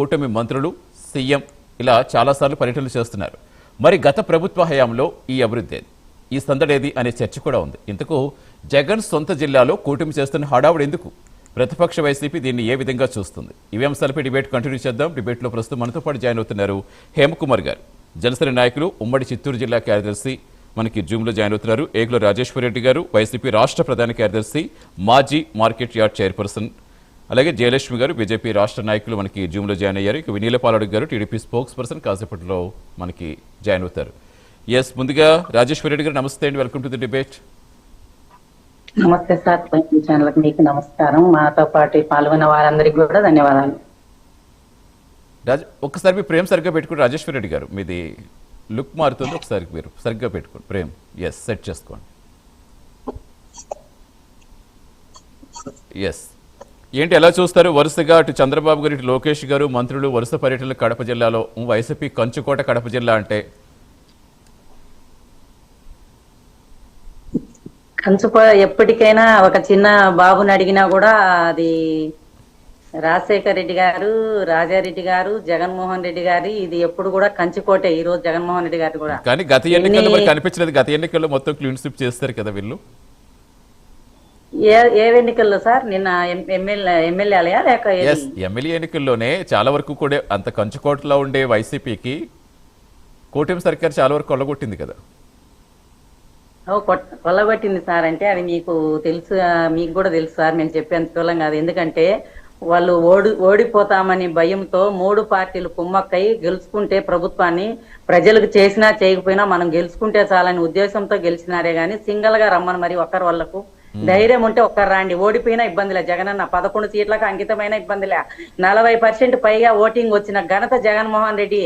కూటమి మంత్రులు, సీఎం ఇలా చాలాసార్లు పర్యటనలు చేస్తున్నారు. మరి గత ప్రభుత్వ హయాంలో ఈ అభివృద్ధి ఏది, ఈ సందడేది అనే చర్చ కూడా ఉంది. ఇంతకు జగన్ సొంత జిల్లాలో కూటమి చేస్తున్న హడావుడు ఎందుకు? ప్రతిపక్ష వైసీపీ దీన్ని ఏ విధంగా చూస్తుంది? ఇవే అంశాలపై డిబేట్ కంటిన్యూ చేద్దాం. డిబేట్లో ప్రస్తుతం మనతో పాటు జాయిన్ అవుతున్నారు హేమకుమార్ గారు, జనసేన నాయకులు, ఉమ్మడి చిత్తూరు జిల్లా కార్యదర్శి, మనకి జూమ్లో జాయిన్ అవుతున్నారు. ఏగుల రాజేశ్వర రెడ్డి గారు, వైసీపీ రాష్ట్ర ప్రధాన కార్యదర్శి, మాజీ మార్కెట్ యార్డ్ చైర్పర్సన్. అలాగే జయలక్ష్మి గారు, బీజేపీ రాష్ట్ర నాయకులు మనకి జూమ్లో జాయిన్ అయ్యారు. ఇక వినీలపాలడు గారు, టీడీపీ స్పోక్స్ పర్సన్, కాసేపట్లో మనకి జాయిన్ అవుతారు. ఎస్, ముందుగా రాజేశ్వర రెడ్డి గారు నమస్తే అండి, వెల్కమ్ టు ది డిబేట్. నమస్తే సార్, ఛానల్ మీకు నమస్కారం. మాతో పాటు పాల్గొన్న వారందరికీ కూడా ధన్యవాదాలు. ఒక్కసారి మీ ప్రేమ్ సరిగ్గా పెట్టుకోండి రాజేశ్వర రెడ్డి గారు, మీది లుక్ మారుతుంది, ఒకసారి మీరు సరిగ్గా పెట్టుకోండి ప్రేమ్. ఎస్, సెట్ చేసుకోండి. ఎస్, ఏంటి ఎలా చూస్తారు? వరుసగా అటు చంద్రబాబు గారు, ఇటు లోకేష్ గారు మంత్రులు వరుస పర్యటనలు కడప జిల్లాలో. వైసీపీ కంచుకోట కడప జిల్లా అంటే ఎప్పటికైనా ఒక చిన్న బాబుని అడిగినా కూడా అది రాజశేఖర్ రెడ్డి గారు, రాజారెడ్డి గారు, జగన్మోహన్ రెడ్డి గారి ఇది ఎప్పుడు కూడా కంచుకోటే. ఈ రోజు జగన్మోహన్ రెడ్డి గారు కూడా, కానీ గత ఎన్నికల్లో మరి కనిపించలేదు. గత ఎన్నికల్లో మొత్తం క్లీన్ స్వీప్ చేస్తారు కదా వీళ్ళు. ఏ ఎన్నికల్లో సార్? నిన్న ఎమ్మెల్యేలయా లేక ఎమ్మెల్యే ఎన్నికల్లోనే చాలా వరకు కూడా అంత కంచుకోటలో ఉండే వైసీపీకి కూటమి సర్కార్ చాలా వరకు కొల్లగొట్టింది కదా. కొల్లగొట్టింది సార్ అంటే అది మీకు తెలుసు, మీకు కూడా తెలుసు సార్. మేము చెప్పేంత దూరం కాదు. ఎందుకంటే వాళ్ళు ఓడిపోతామని భయంతో మూడు పార్టీలు కుమ్మక్కై గెలుచుకుంటే ప్రభుత్వాన్ని ప్రజలకు చేసినా చేయకపోయినా మనం గెలుచుకుంటే చాలని ఉద్దేశంతో గెలిచినారే గాని సింగల్ గా రమ్మని మరి ఒక్కరు వాళ్ళకు ధైర్యం ఉంటే ఒక్కరు రాండి. ఓడిపోయినా ఇబ్బందిలే. జగనన్న 11 సీట్లకు అంకితమైన ఇబ్బందిలే. 40% పైగా ఓటింగ్ వచ్చిన ఘనత జగన్మోహన్ రెడ్డి.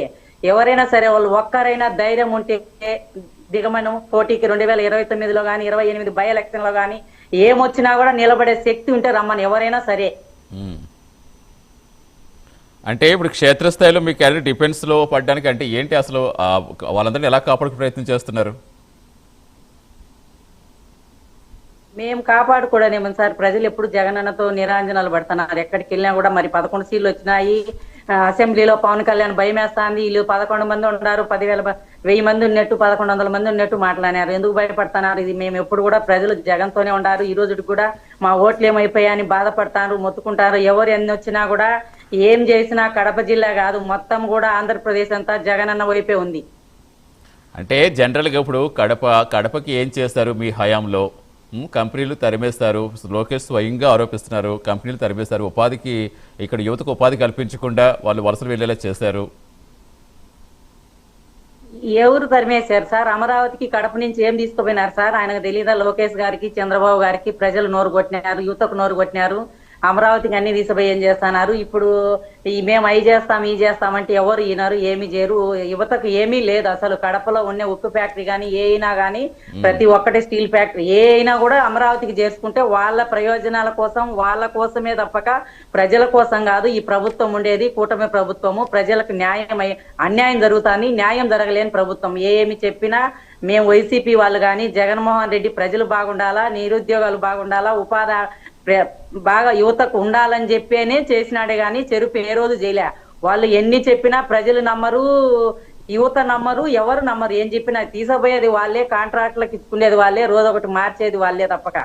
ఎవరైనా సరే వాళ్ళు ఒక్కరైనా ధైర్యం ఉంటే దిగమను పోటీకి 2029లో కానీ 28 బై ఎలక్షన్ లో కానీ ఏమొచ్చినా కూడా నిలబడే శక్తి ఉంటే రమ్మని ఎవరైనా సరే. అంటే ఇప్పుడు క్షేత్రస్థాయిలో మీ క్యాడర్ డిఫెన్స్ లో పడ్డానికి అంటే ఏంటి అసలు? వాళ్ళందరినీ ఎలా కాపాడుకు ప్రయత్నం చేస్తున్నారు? మేము కాపాడుకోవడం సార్, ప్రజలు ఎప్పుడు జగనన్నతో నిరాంజనాలు పడుతున్నారు. ఎక్కడికి వెళ్ళినా కూడా మరి 11 సీట్లు వచ్చినాయి. అసెంబ్లీలో పవన్ కళ్యాణ్ భయం వేస్తాంది. వీళ్ళు 11 మంది ఉన్నారు, 10,000 మంది ఉన్నట్టు 1100 మంది ఉన్నట్టు మాట్లాడారు. ఎందుకు భయపడుతున్నారు? ఇది మేము ఎప్పుడు కూడా ప్రజలు జగన్తోనే ఉన్నారు. ఈ రోజు కూడా మా ఓట్లు ఏమైపోయాయని బాధపడతారు, మొత్తుకుంటారు. ఎవరు ఎన్ని వచ్చినా కూడా ఏం చేసినా కడప జిల్లా కాదు మొత్తం కూడా ఆంధ్రప్రదేశ్ అంతా జగనన్న వైపే ఉంది. అంటే జనరల్గా ఇప్పుడు కడపకి ఏం చేస్తారు మీ హయాంలో? కంపెనీలు తరిమేస్తారు, లోకేష్ స్వయంగా ఆరోపిస్తున్నారు. కంపెనీలు తరిమేస్తారు, ఉపాధికి ఇక్కడ యువతకు ఉపాధి కల్పించకుండా వాళ్ళు వలసలు వెళ్ళేలా చేశారు. ఎవరు తరిమేశారు సార్? అమరావతికి కడప నుంచి ఏం తీసుకుపోయినారు సార్? ఆయనకు తెలియదా? లోకేష్ గారికి, చంద్రబాబు గారికి ప్రజలు నోరు కొట్టినారు, యువతకు నోరు కొట్టినారు. అమరావతికి అన్ని తీసిపోయి ఏం చేస్తున్నారు? ఇప్పుడు మేము అవి చేస్తాం ఈ చేస్తామంటే ఎవరు ఈనారు? ఏమి చేయరు. యువతకు ఏమీ లేదు అసలు. కడపలో ఉన్న ఉక్కు ఫ్యాక్టరీ కానీ ఏ అయినా కానీ ప్రతి ఒక్కటి స్టీల్ ఫ్యాక్టరీ ఏ అయినా కూడా అమరావతికి చేసుకుంటే వాళ్ళ ప్రయోజనాల కోసం, వాళ్ళ కోసమే తప్పక ప్రజల కోసం కాదు. ఈ ప్రభుత్వం ఉండేది కూటమి ప్రభుత్వము. ప్రజలకు అన్యాయం జరుగుతుంది, న్యాయం జరగలేని ప్రభుత్వం. ఏమి చెప్పినా మేము వైసీపీ వాళ్ళు కానీ జగన్మోహన్ రెడ్డి ప్రజలు బాగుండాలా, నిరుద్యోగాలు బాగుండాలా, ఉపాధి బాగా యువతకు ఉండాలని చెప్పేనే చేసినాడే గాని చెరుపు ఏ రోజు చేయలే. వాళ్ళు ఎన్ని చెప్పినా ప్రజలు నమ్మరు, యువత నమ్మరు, ఎవరు నమ్మరు. ఏం చెప్పినా తీసపోయేది వాళ్ళే, కాంట్రాక్ట్లకు ఇచ్చుకునేది వాళ్ళే, రోజు ఒకటి మార్చేది వాళ్ళే తప్పక.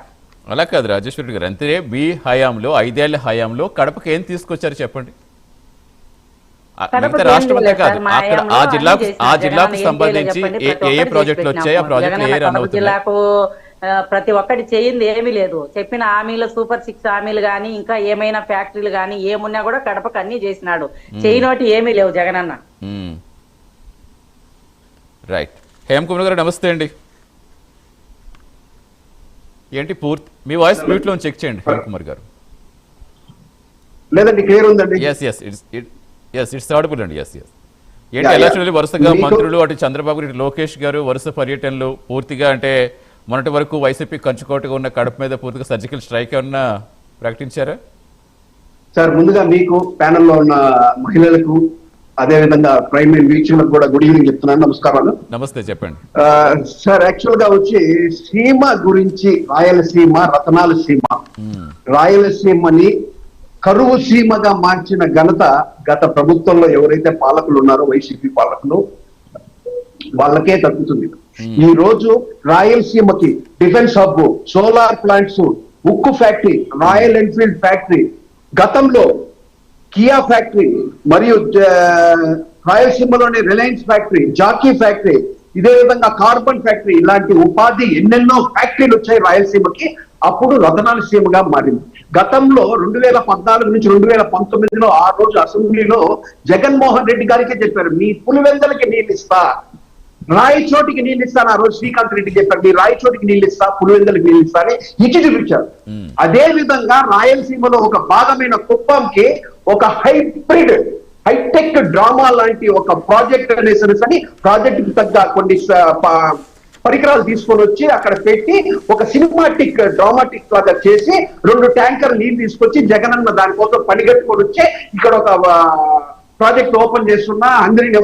అలా కాదు రాజేశ్వరి గారు, అంతే మీ హయాంలో 5 ఏళ్ల హయాంలో కడపకి ఏం తీసుకొచ్చారు చెప్పండి? రాష్ట్రమంతా కాదు, అక్కడ ఆ జిల్లాకు సంబంధించి ఏ ప్రాజెక్టులు వచ్చాయి, ఆ ప్రాజెక్టులు ఏ రన్ అవుతున్నాయి? జిల్లాకు ప్రతి ఒక్కటి చేయింది ఏమీ లేదు. చెప్పిన హామీలు సూపర్ 6 హామీలు గానీ ఇంకా ఏమైనా ఫ్యాక్టరీలు గానీ ఏమున్నా కూడా కడపకు అన్ని చేసినాడు. చేయనోటి ఏమీ లేవు జగనన్న. రైట్. హేమకుమార్ గారు నమస్తే అండి. ఏంటి పూర్తి మీ వాయిస్ మ్యూట్ లో చెక్ చేయండి హేమకుమార్ గారు. లేదండి, క్లియర్ ఉందండి. ఇట్స్ ఆడిబుల్ అండి. ఏంటి ఎలా చూడాలి? వరుసగా మంత్రులు అటు చంద్రబాబు ఇటు లోకేష్ గారు వరుస పర్యటనలు పూర్తిగా అంటే మొన్నటి వరకు వైసీపీ కంచుకోటగా ఉన్న కడప మీద పూర్తిగా సర్జికల్ స్ట్రైక్ ఏమన్నా ప్రకటించారా? సార్, ముందుగా మీకు ప్యానెల్లో ఉన్న మహిళలకు అదేవిధంగా ప్రైమ్ వీక్షకులకు కూడా గుడ్ ఈవినింగ్ చెప్తున్నాను. నమస్కారాలు. నమస్తే, చెప్పండి సార్. యాక్చువల్ గా వచ్చి సీమ గురించి, రాయలసీమ రతనాల సీమ, రాయలసీమని కరువు సీమగా మార్చిన ఘనత గత ప్రభుత్వంలో ఎవరైతే పాలకులు ఉన్నారో వైసీపీ పాలకులు వాళ్ళకే దక్కుతుంది. ఈ రోజు రాయలసీమకి డిఫెన్స్ హబ్, సోలార్ ప్లాంట్స్, ఉక్కు ఫ్యాక్టరీ, రాయల్ ఎన్ఫీల్డ్ ఫ్యాక్టరీ, గతంలో కియా ఫ్యాక్టరీ మరియు రాయలసీమలోని రిలయన్స్ ఫ్యాక్టరీ, జాకీ ఫ్యాక్టరీ, ఇదే విధంగా కార్బన్ ఫ్యాక్టరీ, ఇలాంటి ఉపాధి ఎన్నెన్నో ఫ్యాక్టరీలు వచ్చాయి రాయలసీమకి. అప్పుడు రతనాల సీమగా మారింది. గతంలో 2014 నుంచి 2019లో ఆ రోజు అసెంబ్లీలో జగన్మోహన్ రెడ్డి గారికే చెప్పారు, మీ పులివెందలకి నీళ్ళు ఇస్తా, రాయచోటికి నీళ్ళు ఇస్తాను. ఆ రోజు శ్రీకాంత్ రెడ్డి చెప్పారు, మీ రాయచోటికి నీళ్ళు ఇస్తా, పులివెందలకి నీళ్ళు ఇస్తా అని ఇచ్చి చూపించారు. అదే విధంగా రాయలసీమలో ఒక భాగమైన కుప్పంకి ఒక హైటెక్ డ్రామా లాంటి ఒక ప్రాజెక్ట్ అనేసరి ప్రాజెక్ట్ తగ్గ కొన్ని పరికరాలు తీసుకొని వచ్చి అక్కడ పెట్టి ఒక సినిమాటిక్ డ్రామాటిక్ లాగా చేసి 2 ట్యాంకర్ నీళ్ళు తీసుకొచ్చి జగనన్న దానికోసం పనిగట్టుకొని వచ్చి ఇక్కడ ఒక ప్రాజెక్ట్ ఓపెన్ చేస్తున్నా, అందరినీ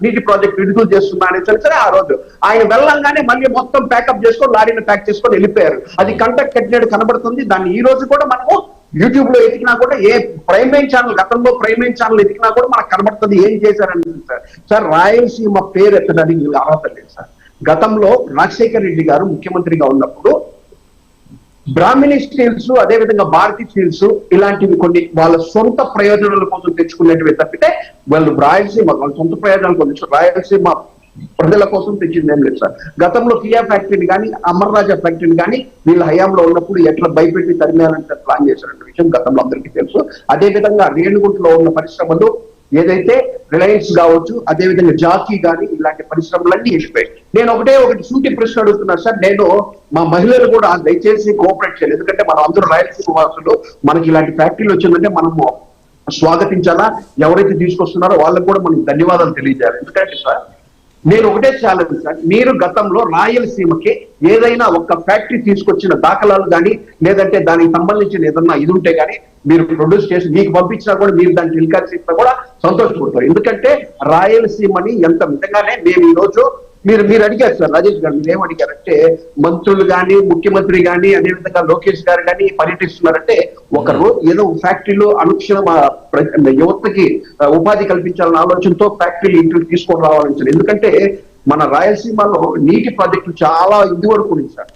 నీటి ప్రాజెక్ట్ విడుదల చేస్తున్నా అని సరే ఆ రోజు ఆయన వెళ్ళంగానే మళ్ళీ మొత్తం ప్యాకప్ చేసుకొని లారీని ప్యాక్ చేసుకొని వెళ్ళిపోయారు. అది కంటెక్ట్ కట్టినట్టు కనబడుతుంది. దాన్ని ఈ రోజు కూడా మనము యూట్యూబ్ లో ఎతికినా కూడా, ఏ ప్రైమ్ ఛానల్ గతంలో ప్రైమ్ ఛానల్ ఎతికినా కూడా మనకు కనబడుతుంది ఏం చేశారని. సార్ రాయలసీమ పేరు ఎత్తడానికి అర్హత లేదు సార్. గతంలో రాజశేఖర రెడ్డి గారు ముఖ్యమంత్రిగా ఉన్నప్పుడు బ్రాహ్మణి స్టీల్స్, అదేవిధంగా భారతీ స్టీల్స్ ఇలాంటివి కొన్ని వాళ్ళ సొంత ప్రయోజనాల కోసం తెచ్చుకునేటివి తప్పితే వాళ్ళు రాయలసీమ వాళ్ళ సొంత ప్రయోజనాల కోసం రాయలసీమ ప్రజల కోసం తెచ్చింది ఏం లేదు సార్. గతంలో కియా ఫ్యాక్టరీని కానీ అమర్ రాజా ఫ్యాక్టరీని కానీ వీళ్ళ హయాంలో ఉన్నప్పుడు ఎట్లా భయపెట్టి తరిమేయాలంటే ప్లాన్ చేశారన్న విషయం గతంలో అందరికీ తెలుసు. అదేవిధంగా రేణుగుంటలో ఉన్న పరిశ్రమలు ఏదైతే రిలయన్స్ కావచ్చు, అదేవిధంగా జాకీ కానీ ఇలాంటి పరిశ్రమలన్నీ వెళ్ళిపోయాయి. నేను ఒకటి సూటి ప్రశ్న అడుగుతున్నాను సార్. నేను మా మహిళలు కూడా దయచేసి కోఆపరేట్ చేయాలి. ఎందుకంటే మనం అందరూ రాయలసీమ వాసులు, మనకి ఇలాంటి ఫ్యాక్టరీలు వచ్చిందంటే మనము స్వాగతించాలా, ఎవరైతే తీసుకొస్తున్నారో వాళ్ళకు కూడా మనం ధన్యవాదాలు తెలియజేయాలి. ఎందుకంటే సార్ నేను ఒకటే ఛాలెంజ్ సార్, మీరు గతంలో రాయలసీమకి ఏదైనా ఒక ఫ్యాక్టరీ తీసుకొచ్చిన దాఖలాలు కానీ లేదంటే దానికి సంబంధించిన ఏదన్నా ఇది ఉంటే కానీ మీరు ప్రొడ్యూస్ చేసి మీకు పంపించినా కూడా మీరు దాన్ని టెలికాస్ట్ చేసినా కూడా సంతోషపడతారు. ఎందుకంటే రాయలసీమని ఎంత విధంగానే మేము ఈ రోజు మీరు అడిగారు సార్ రాజేష్ గారు, మీరు ఏమడిగారంటే మంత్రులు కానీ ముఖ్యమంత్రి కానీ అదేవిధంగా లోకేష్ గారు కానీ పర్యటిస్తున్నారంటే ఒకరు ఏదో ఫ్యాక్టరీలో అనుక్షణం యువతకి ఉపాధి కల్పించాలన్న ఆలోచనతో ఫ్యాక్టరీలు ఇంటికి తీసుకొని రావాలని. ఎందుకంటే మన రాయలసీమలో నీటి ప్రాజెక్టులు చాలా ఇది వరకు ఉంది సార్.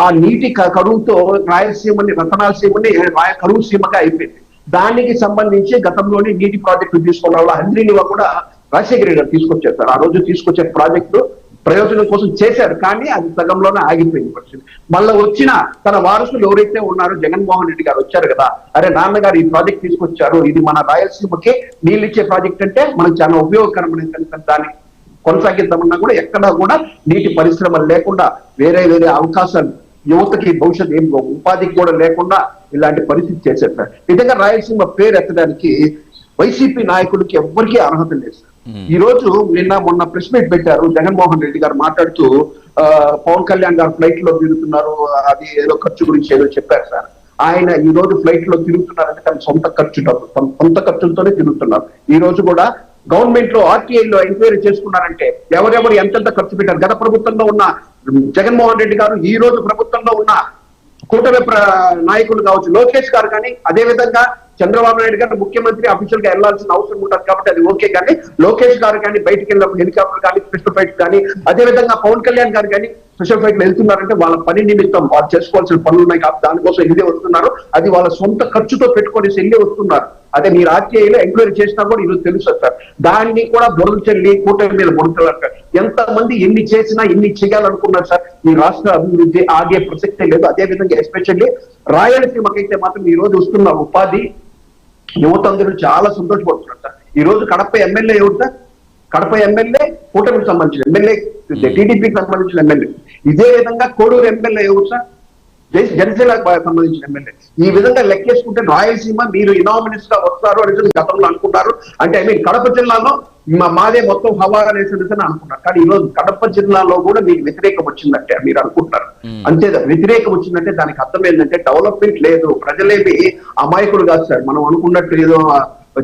ఆ నీటి కరువుతో రాయలసీమని రతనాలసీమని కరువు సీమగా అయిపోయింది. దానికి సంబంధించి గతంలోని నీటి ప్రాజెక్టులు తీసుకోవడం వల్ల హంద్రీనివా కూడా రాజశేఖర రెడ్డి గారు తీసుకొచ్చారు సార్. ఆ రోజు తీసుకొచ్చే ప్రాజెక్టు ప్రయోజనం కోసం చేశారు, కానీ అది సగంలోనే ఆగిపోయింది పరిస్థితి. మళ్ళీ వచ్చిన తన వారసులు ఎవరైతే ఉన్నారో జగన్మోహన్ రెడ్డి గారు వచ్చారు కదా, అరే నాన్నగారు ఈ ప్రాజెక్ట్ తీసుకొచ్చారు, ఇది మన రాయలసీమకి నీళ్ళు ఇచ్చే ప్రాజెక్ట్ అంటే మనకు చాలా ఉపయోగకరమైన దాన్ని కొనసాగిద్దామన్నా కూడా ఎక్కడా కూడా నీటి పరిశ్రమలు లేకుండా వేరే అవకాశాలు యువతకి భవిష్యత్ ఏం ఉపాధికి కూడా లేకుండా ఇలాంటి పరిస్థితి చేశారు సార్. నిజంగా రాయలసీమ పేరు ఎత్తడానికి వైసీపీ నాయకుడికి ఎవ్వరికీ అర్హత లేదు సార్. ఈ రోజు మొన్న ప్రెస్ మీట్ పెట్టారు, జగన్మోహన్ రెడ్డి గారు మాట్లాడుతూ పవన్ కళ్యాణ్ గారు ఫ్లైట్ లో తిరుగుతున్నారు, అది ఏదో ఖర్చు గురించి ఏదో చెప్పారు సార్. ఆయన ఈ రోజు ఫ్లైట్ లో తిరుగుతున్నారంటే తన సొంత ఖర్చులతోనే తిరుగుతున్నారు. ఈ రోజు కూడా గవర్నమెంట్ లో ఆర్టీఐలో ఎంక్వైరీ చేసుకున్నారంటే ఎవరెవరు ఎంతెంత ఖర్చు పెట్టారు. గత ప్రభుత్వంలో ఉన్న జగన్మోహన్ రెడ్డి గారు, ఈ రోజు ప్రభుత్వంలో ఉన్న కూటమి నాయకులు కావచ్చు లోకేష్ గారు కానీ, అదే విధంగా చంద్రబాబు నాయుడు గారు ముఖ్యమంత్రి అఫీషియల్ గా వెళ్లాల్సిన అవసరం ఉంటుంది కాబట్టి అది ఓకే. కానీ లోకేష్ గారు కానీ బయటికి వెళ్ళినప్పుడు హెలికాప్టర్ కానీ స్పెషల్ ఫ్లైట్ కానీ, అదే విధంగా పవన్ కళ్యాణ్ గారు కానీ స్పెషల్ ఫ్లైట్ వెళ్తున్నారంటే వాళ్ళ పని నిమిత్తం వాళ్ళు చేసుకోవాల్సిన పనులు ఉన్నాయి కాబట్టి దానికోసం వెళ్ళి వస్తున్నారు. అది వాళ్ళ సొంత ఖర్చుతో పెట్టుకొని వెళ్ళి వస్తున్నారు. అదే మీరు ఆర్టీఐలో ఎంక్వైరీ చేసినా కూడా ఈరోజు తెలుసు సార్. దాన్ని కూడా బురద చెల్లి కూటమి మీద బుడతారు. ఎంతమంది ఎన్ని చేసినా ఎన్ని చేయాలనుకున్నారు సార్, ఈ రాష్ట్ర అభివృద్ధి ఆగే ప్రసక్తే లేదు. అదే విధంగా ఎస్పెషల్లీ రాయలసీమకైతే మాత్రం ఈ రోజు వస్తున్న ఉపాధి యువత అందరూ చాలా సంతోషపడుతున్నారు సార్. ఈ రోజు కడప ఎమ్మెల్యే ఎవరు సార్? కడప ఎమ్మెల్యే కూటమికి సంబంధించిన ఎమ్మెల్యే, టీడీపీకి సంబంధించిన ఎమ్మెల్యే. ఇదే విధంగా కోడూరు ఎమ్మెల్యే ఎవరు సార్? జనసేనకు సంబంధించిన ఎమ్మెల్యే. ఈ విధంగా లెక్కేసుకుంటే రాయలసీమ మీరు ఇనామినస్ గా వస్తారు అనేది గతంలో అనుకుంటారు. అంటే ఐ మీన్ కడప జిల్లాలో మాదే మొత్తం హవా అనేసి అనుకుంటారు. కానీ ఈ రోజు కడప జిల్లాలో కూడా మీకు వ్యతిరేకం వచ్చిందంటే మీరు అనుకుంటారు. అంతే వ్యతిరేకం వచ్చిందంటే దానికి అర్థం ఏంటంటే డెవలప్మెంట్ లేదు. ప్రజలేమి అమాయకులు కాదు సార్. మనం అనుకున్నట్టు ఏదో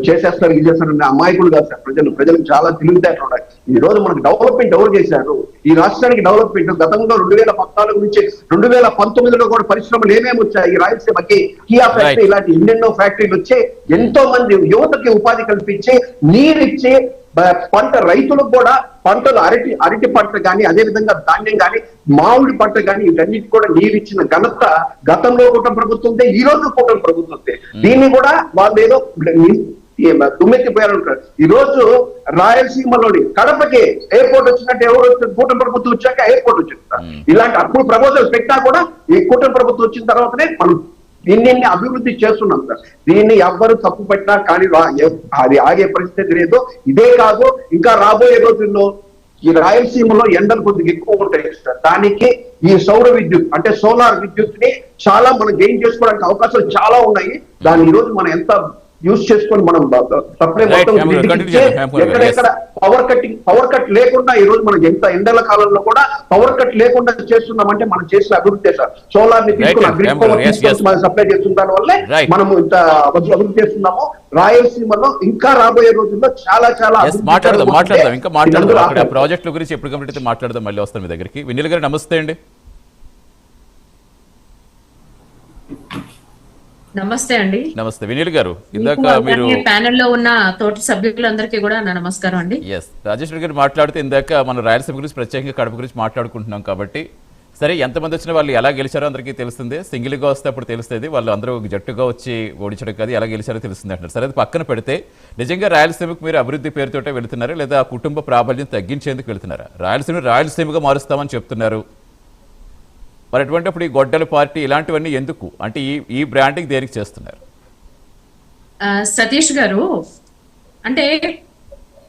చేసేస్తారు ఇది చేస్తారని అమాయకులు కాదు సార్. ప్రజలకు చాలా తెలివితేటలు ఉన్నాయి. ఈ రోజు మనకు డెవలప్మెంట్ ఎవరు చేశారు? ఈ రాష్ట్రానికి డెవలప్మెంట్ గతంలో 2014 నుంచి 2019లో కూడా పరిశ్రమలు ఏమేమి వచ్చాయి ఈ రాయలసీమకి? కియా ఫ్యాక్టరీ ఇలాంటి ఎన్నెన్నో ఫ్యాక్టరీలు వచ్చి ఎంతో మంది యువతకి ఉపాధి కల్పించి నీరిచ్చి పంట రైతులకు కూడా పంటలు అరటి పంట కానీ అదే విధంగా ధాన్యం కానీ మామిడి పంట కానీ వీటన్నిటి కూడా నీరిచ్చిన ఘనత గతంలో కూటమి ప్రభుత్వం, ఈ రోజు కూటమి ప్రభుత్వం. దీన్ని కూడా వాళ్ళు ఏదో దుమ్మెత్తిపోయారు. ఈ రోజు రాయలసీమలోని కడపకి ఎయిర్పోర్ట్ వచ్చినట్టు ఎవరు కూటమి ప్రభుత్వం వచ్చాక ఎయిర్పోర్ట్ వచ్చింది. ఇలాంటి అప్పుడు ప్రపోజల్ పెట్టా కూడా ఈ కూటమి ప్రభుత్వం వచ్చిన తర్వాతనే మనం దీన్ని అభివృద్ధి చేస్తున్నాం సార్. దీన్ని ఎవ్వరు తప్పు పెట్టినా కానీ అది ఆగే పరిస్థితి లేదు. ఇదే కాదు, ఇంకా రాబోయే రోజుల్లో ఈ రాయలసీమలో ఎండలు కొద్దిగా ఎక్కువ ఉంటాయి సార్. దానికి ఈ సౌర విద్యుత్ అంటే సోలార్ విద్యుత్ ని చాలా మనం గెయిన్ చేసుకోవడానికి అవకాశాలు చాలా ఉన్నాయి. దాన్ని ఈ రోజు మనం ఎంత యూజ్ చేసుకొని మనం సప్లై మొత్తం ఎక్కడెక్కడ పవర్ కట్ లేకుండా ఈ రోజు మనకి ఎంత ఎండల కాలంలో కూడా పవర్ కట్ లేకుండా చేస్తున్నామంటే మనం చేసిన అభివృద్ధి సార్. సోలార్ ని తీసుకుని మనం సప్లై చేస్తున్న దాని వల్లే మనం ఇంత అభివృద్ధి చేస్తున్నాము. రాయలసీమలో ఇంకా రాబోయే రోజుల్లో చాలా చాలా మాట్లాడదాం ఇంకా మాట్లాడదాం ప్రాజెక్టుల గురించి ఎప్పుడు కంప్లీట్ అయితే మాట్లాడదాం. మళ్ళీ వస్తాం మీ దగ్గరికి. వెన్నెల గారు నమస్తే అండి. నమస్తే అండి. నమస్తే వెన్నెల గారు. ఇందాక మీరు ప్యానెల్ లో ఉన్న తోటి సభ్యులందరికీ కూడా నా నమస్కారం అండి. రాజేష్ రెడ్డి గారు మాట్లాడితే ఇందాక మన రాయలసీమ గురించి ప్రత్యేకంగా కడప గురించి మాట్లాడుకుంటున్నాం కాబట్టి సరే ఎంతమంది వచ్చినా వాళ్ళు ఎలా గెలిచారో అందరికీ తెలుస్తుంది. సింగిల్గా వస్తే అప్పుడు తెలుస్తుంది. వాళ్ళు అందరూ జట్టుగా వచ్చి ఓడించడం కాదు, ఎలా గెలిచారో తెలుస్తుంది అంటున్నారు. సరే అది పక్కన పెడితే నిజంగా రాయలసీమకు మీరు అభివృద్ధి పేరుతోటే వెళుతున్నారా లేదా కుటుంబ ప్రాబల్యం తగ్గించేందుకు వెళుతున్నారా? రాయలసీమగా మారుస్తామని చెప్తున్నారు. మరి అటువంటిప్పుడు ఈ గొడ్డల పార్టీ ఇలాంటివన్నీ ఎందుకు? అంటే ఈ బ్రాండింగ్ దేనికి చేస్తున్నారు? సతీష్ గారు, అంటే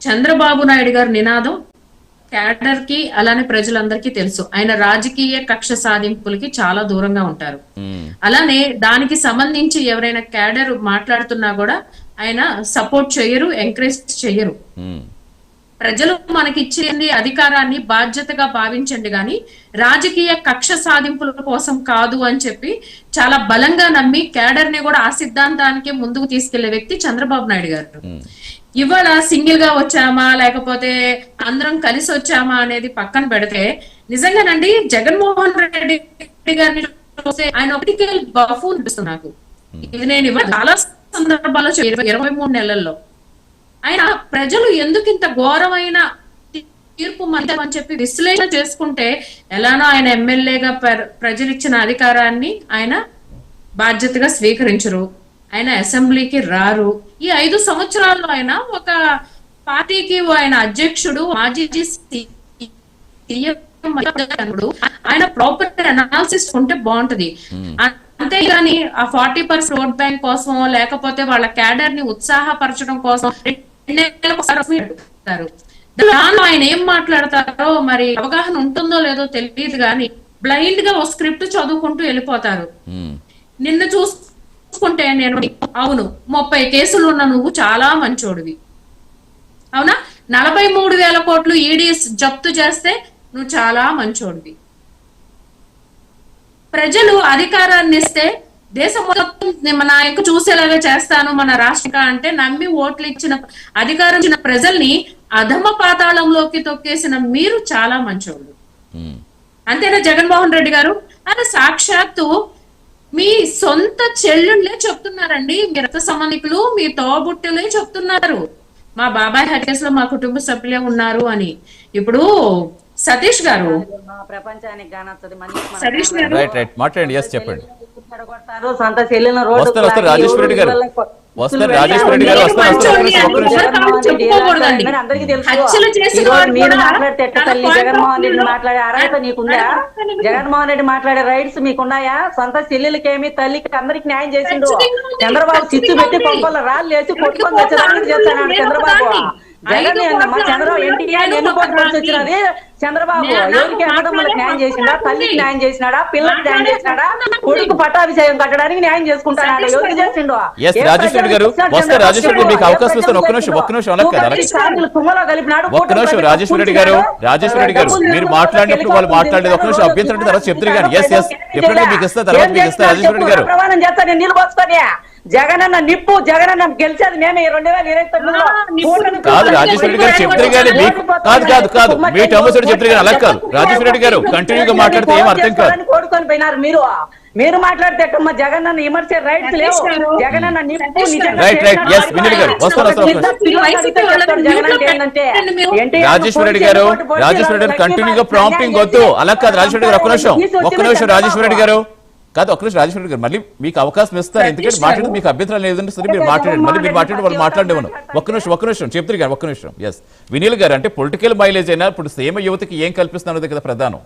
చంద్రబాబు నాయుడు గారి నినాదం క్యాడర్ కి అలానే ప్రజలందరికీ తెలుసు. ఆయన రాజకీయ కక్ష సాధింపులకి చాలా దూరంగా ఉంటారు. అలానే దానికి సంబంధించి ఎవరైనా క్యాడర్ మాట్లాడుతున్నా కూడా ఆయన సపోర్ట్ చేయరు, ఎంకరేజ్ చేయరు. ప్రజలు మనకిచ్చింది అధికారాన్ని బాధ్యతగా భావించండి కానీ రాజకీయ కక్ష సాధింపుల కోసం కాదు అని చెప్పి చాలా బలంగా నమ్మి క్యాడర్ ని కూడా ఆ సిద్ధాంతానికి ముందుకు తీసుకెళ్లే వ్యక్తి చంద్రబాబు నాయుడు గారు. ఇవాళ సింగిల్ గా వచ్చామా లేకపోతే అందరం కలిసి వచ్చామా అనేది పక్కన పెడితే నిజంగానండి జగన్మోహన్ రెడ్డి గారిని చూస్తే ఆయన ఒకటికే బఫూన్ అనిపిస్తుంది నాకు. ఇది నేను ఇవాళ చాలా సందర్భాల్లో 23 నెలల్లో ఆయన ప్రజలు ఎందుకు ఇంత ఘోరమైన తీర్పు అని చెప్పి విశ్లేషణ చేసుకుంటే ఎలానో ఆయన ఎమ్మెల్యేగా ప్రజలు ఇచ్చిన అధికారాన్ని ఆయన బాధ్యతగా స్వీకరించరు. ఆయన అసెంబ్లీకి రారు. ఈ 5 సంవత్సరాల్లో ఆయన ఒక పార్టీకి ఆయన అధ్యక్షుడు, మాజీ ఆయన ప్రాపర్ అనాలిసిస్ ఉంటే బాగుంటది. అంతేగాని ఆ 40% ఓట్ బ్యాంక్ కోసం లేకపోతే వాళ్ళ క్యాడర్ ని ఉత్సాహపరచడం కోసం దానిలో ఆయన ఏం మాట్లాడతారో మరి అవగాహన ఉంటుందో లేదో తెలియదు కానీ బ్లైండ్ గా ఒక స్క్రిప్ట్ చదువుకుంటూ వెళ్ళిపోతారు. నిన్న చూసుకుంటే నేను అవును 30 కేసులు ఉన్న నువ్వు చాలా మంచోడివి, అవునా 43,000 కోట్లు ఈడీ జప్తు చేస్తే నువ్వు చాలా మంచోడివి, ప్రజలు అధికారాన్ని ఇస్తే దేశం మొత్తం మన యొక్క చూసేలాగా చేస్తాను మన రాష్ట్ర అంటే నమ్మి ఓట్లు ఇచ్చిన అధికారం ఇచ్చిన ప్రజల్ని అధమ పాతాళంలోకి తొక్కేసిన మీరు చాలా మంచోళ్ళు. అంతేనా జగన్మోహన్ రెడ్డి గారు? అని సాక్షాత్తు మీ సొంత చెల్లుళ్ళే చెప్తున్నారండి, మీ రక్త సంబంధికులు మీ తోబుట్టులే చెప్తున్నారు మా బాబాయ్ హత్యలో మా కుటుంబ సభ్యులే ఉన్నారు అని. ఇప్పుడు సతీష్ గారు ప్రపంచానికి సతీష్ గారు మాట్లాడండి. చెప్పండి. సొంత చెల్లెలను రోడ్డు రాజేశ్వర రెడ్డి గారు అందరికీ తెలుసు. మీరు మాట్లాడితే తల్లి జగన్మోహన్ రెడ్డి మాట్లాడే అర్హత నీకుందా? జగన్మోహన్ రెడ్డి మాట్లాడే రైట్స్ మీకున్నాయా? సొంత చెల్లెలకి ఏమి తల్లికి అందరికి న్యాయం చేసిండు. చంద్రబాబు చిచ్చు పెట్టి కొంపల రాళ్ళు వేసి కొట్టుకొని వచ్చేదానికి చేస్తాడు చంద్రబాబు. జగన్ చంద్రబాబు ఎన్టీఆర్ ఎన్ని కోట్లు వచ్చినది చంద్రబాబు ఎవరికి అన్నదమ్ములకు న్యాయం చేసినా, తల్లికి న్యాయం చేసినాడా, పిల్లలకు న్యాయం చేసినాడా, కొడుకు పట్టాభిషేకం కట్టడానికి న్యాయం చేసుకుంటాడా? ఎవరికి చేసిండు? తుమ్మలో కలిపినాడు. రాజేశ్వర రెడ్డి గారు మీరు మాట్లాడినప్పుడు వాళ్ళు మాట్లాడేది ఒక్క నిమిషం అభ్యంతరం తర్వాత చెప్తారు కానీ ప్రమాణం చేస్తా నేను నీళ్ళు పోసుకొని జగనన్న నిప్పు, జగనన్న గెలిచేది మేమే 2029లో. కాదు రాజేశ్వర రెడ్డి గారు చెప్తారు కానీ మీకు కాదు మీ టర్మ్స్ చెప్తారు కానీ అలా కాదు. రాజేశ్వర రెడ్డి గారు కంటిన్యూగా మాట్లాడితే ఏం అర్థం కాదు. కోరుకొని పోయినారు మీరు మాట్లాడితే జగనన్న విమర్శ రైట్స్ లేవు. జగనన్న నిప్పు రైట్ ఎస్ వినిల్ గారు వస్తారు. రాజేశ్వర రెడ్డి గారు కంటిన్యూగా ప్రాంప్టింగ్ వద్దు. అలా కాదు రాజేశ్వర రెడ్డి గారు ఒక్క నిమిషం రాజేశ్వర రెడ్డి గారు కాదు ఒక్క నిమిషం రాజేశ్వర రెడ్డి గారు మళ్ళీ మీకు అవకాశం ఇస్తారు. ఎందుకంటే మాట్లాడి మీకు అభ్యంతరం లేదంటే సరే మీరు మాట్లాడండి. మళ్ళీ మీరు మాట్లాడి వాళ్ళు మాట్లాడేవాను. ఒక్క నిమిషం చెప్తారు గారు ఒక్క నిమిషం. ఎస్ వినీల్ గారు అంటే పొలిటికల్ మైలేజ్ అయినా ఇప్పుడు సేమ యువతకి ఏం కల్పిస్తున్నది కదా ప్రధానం.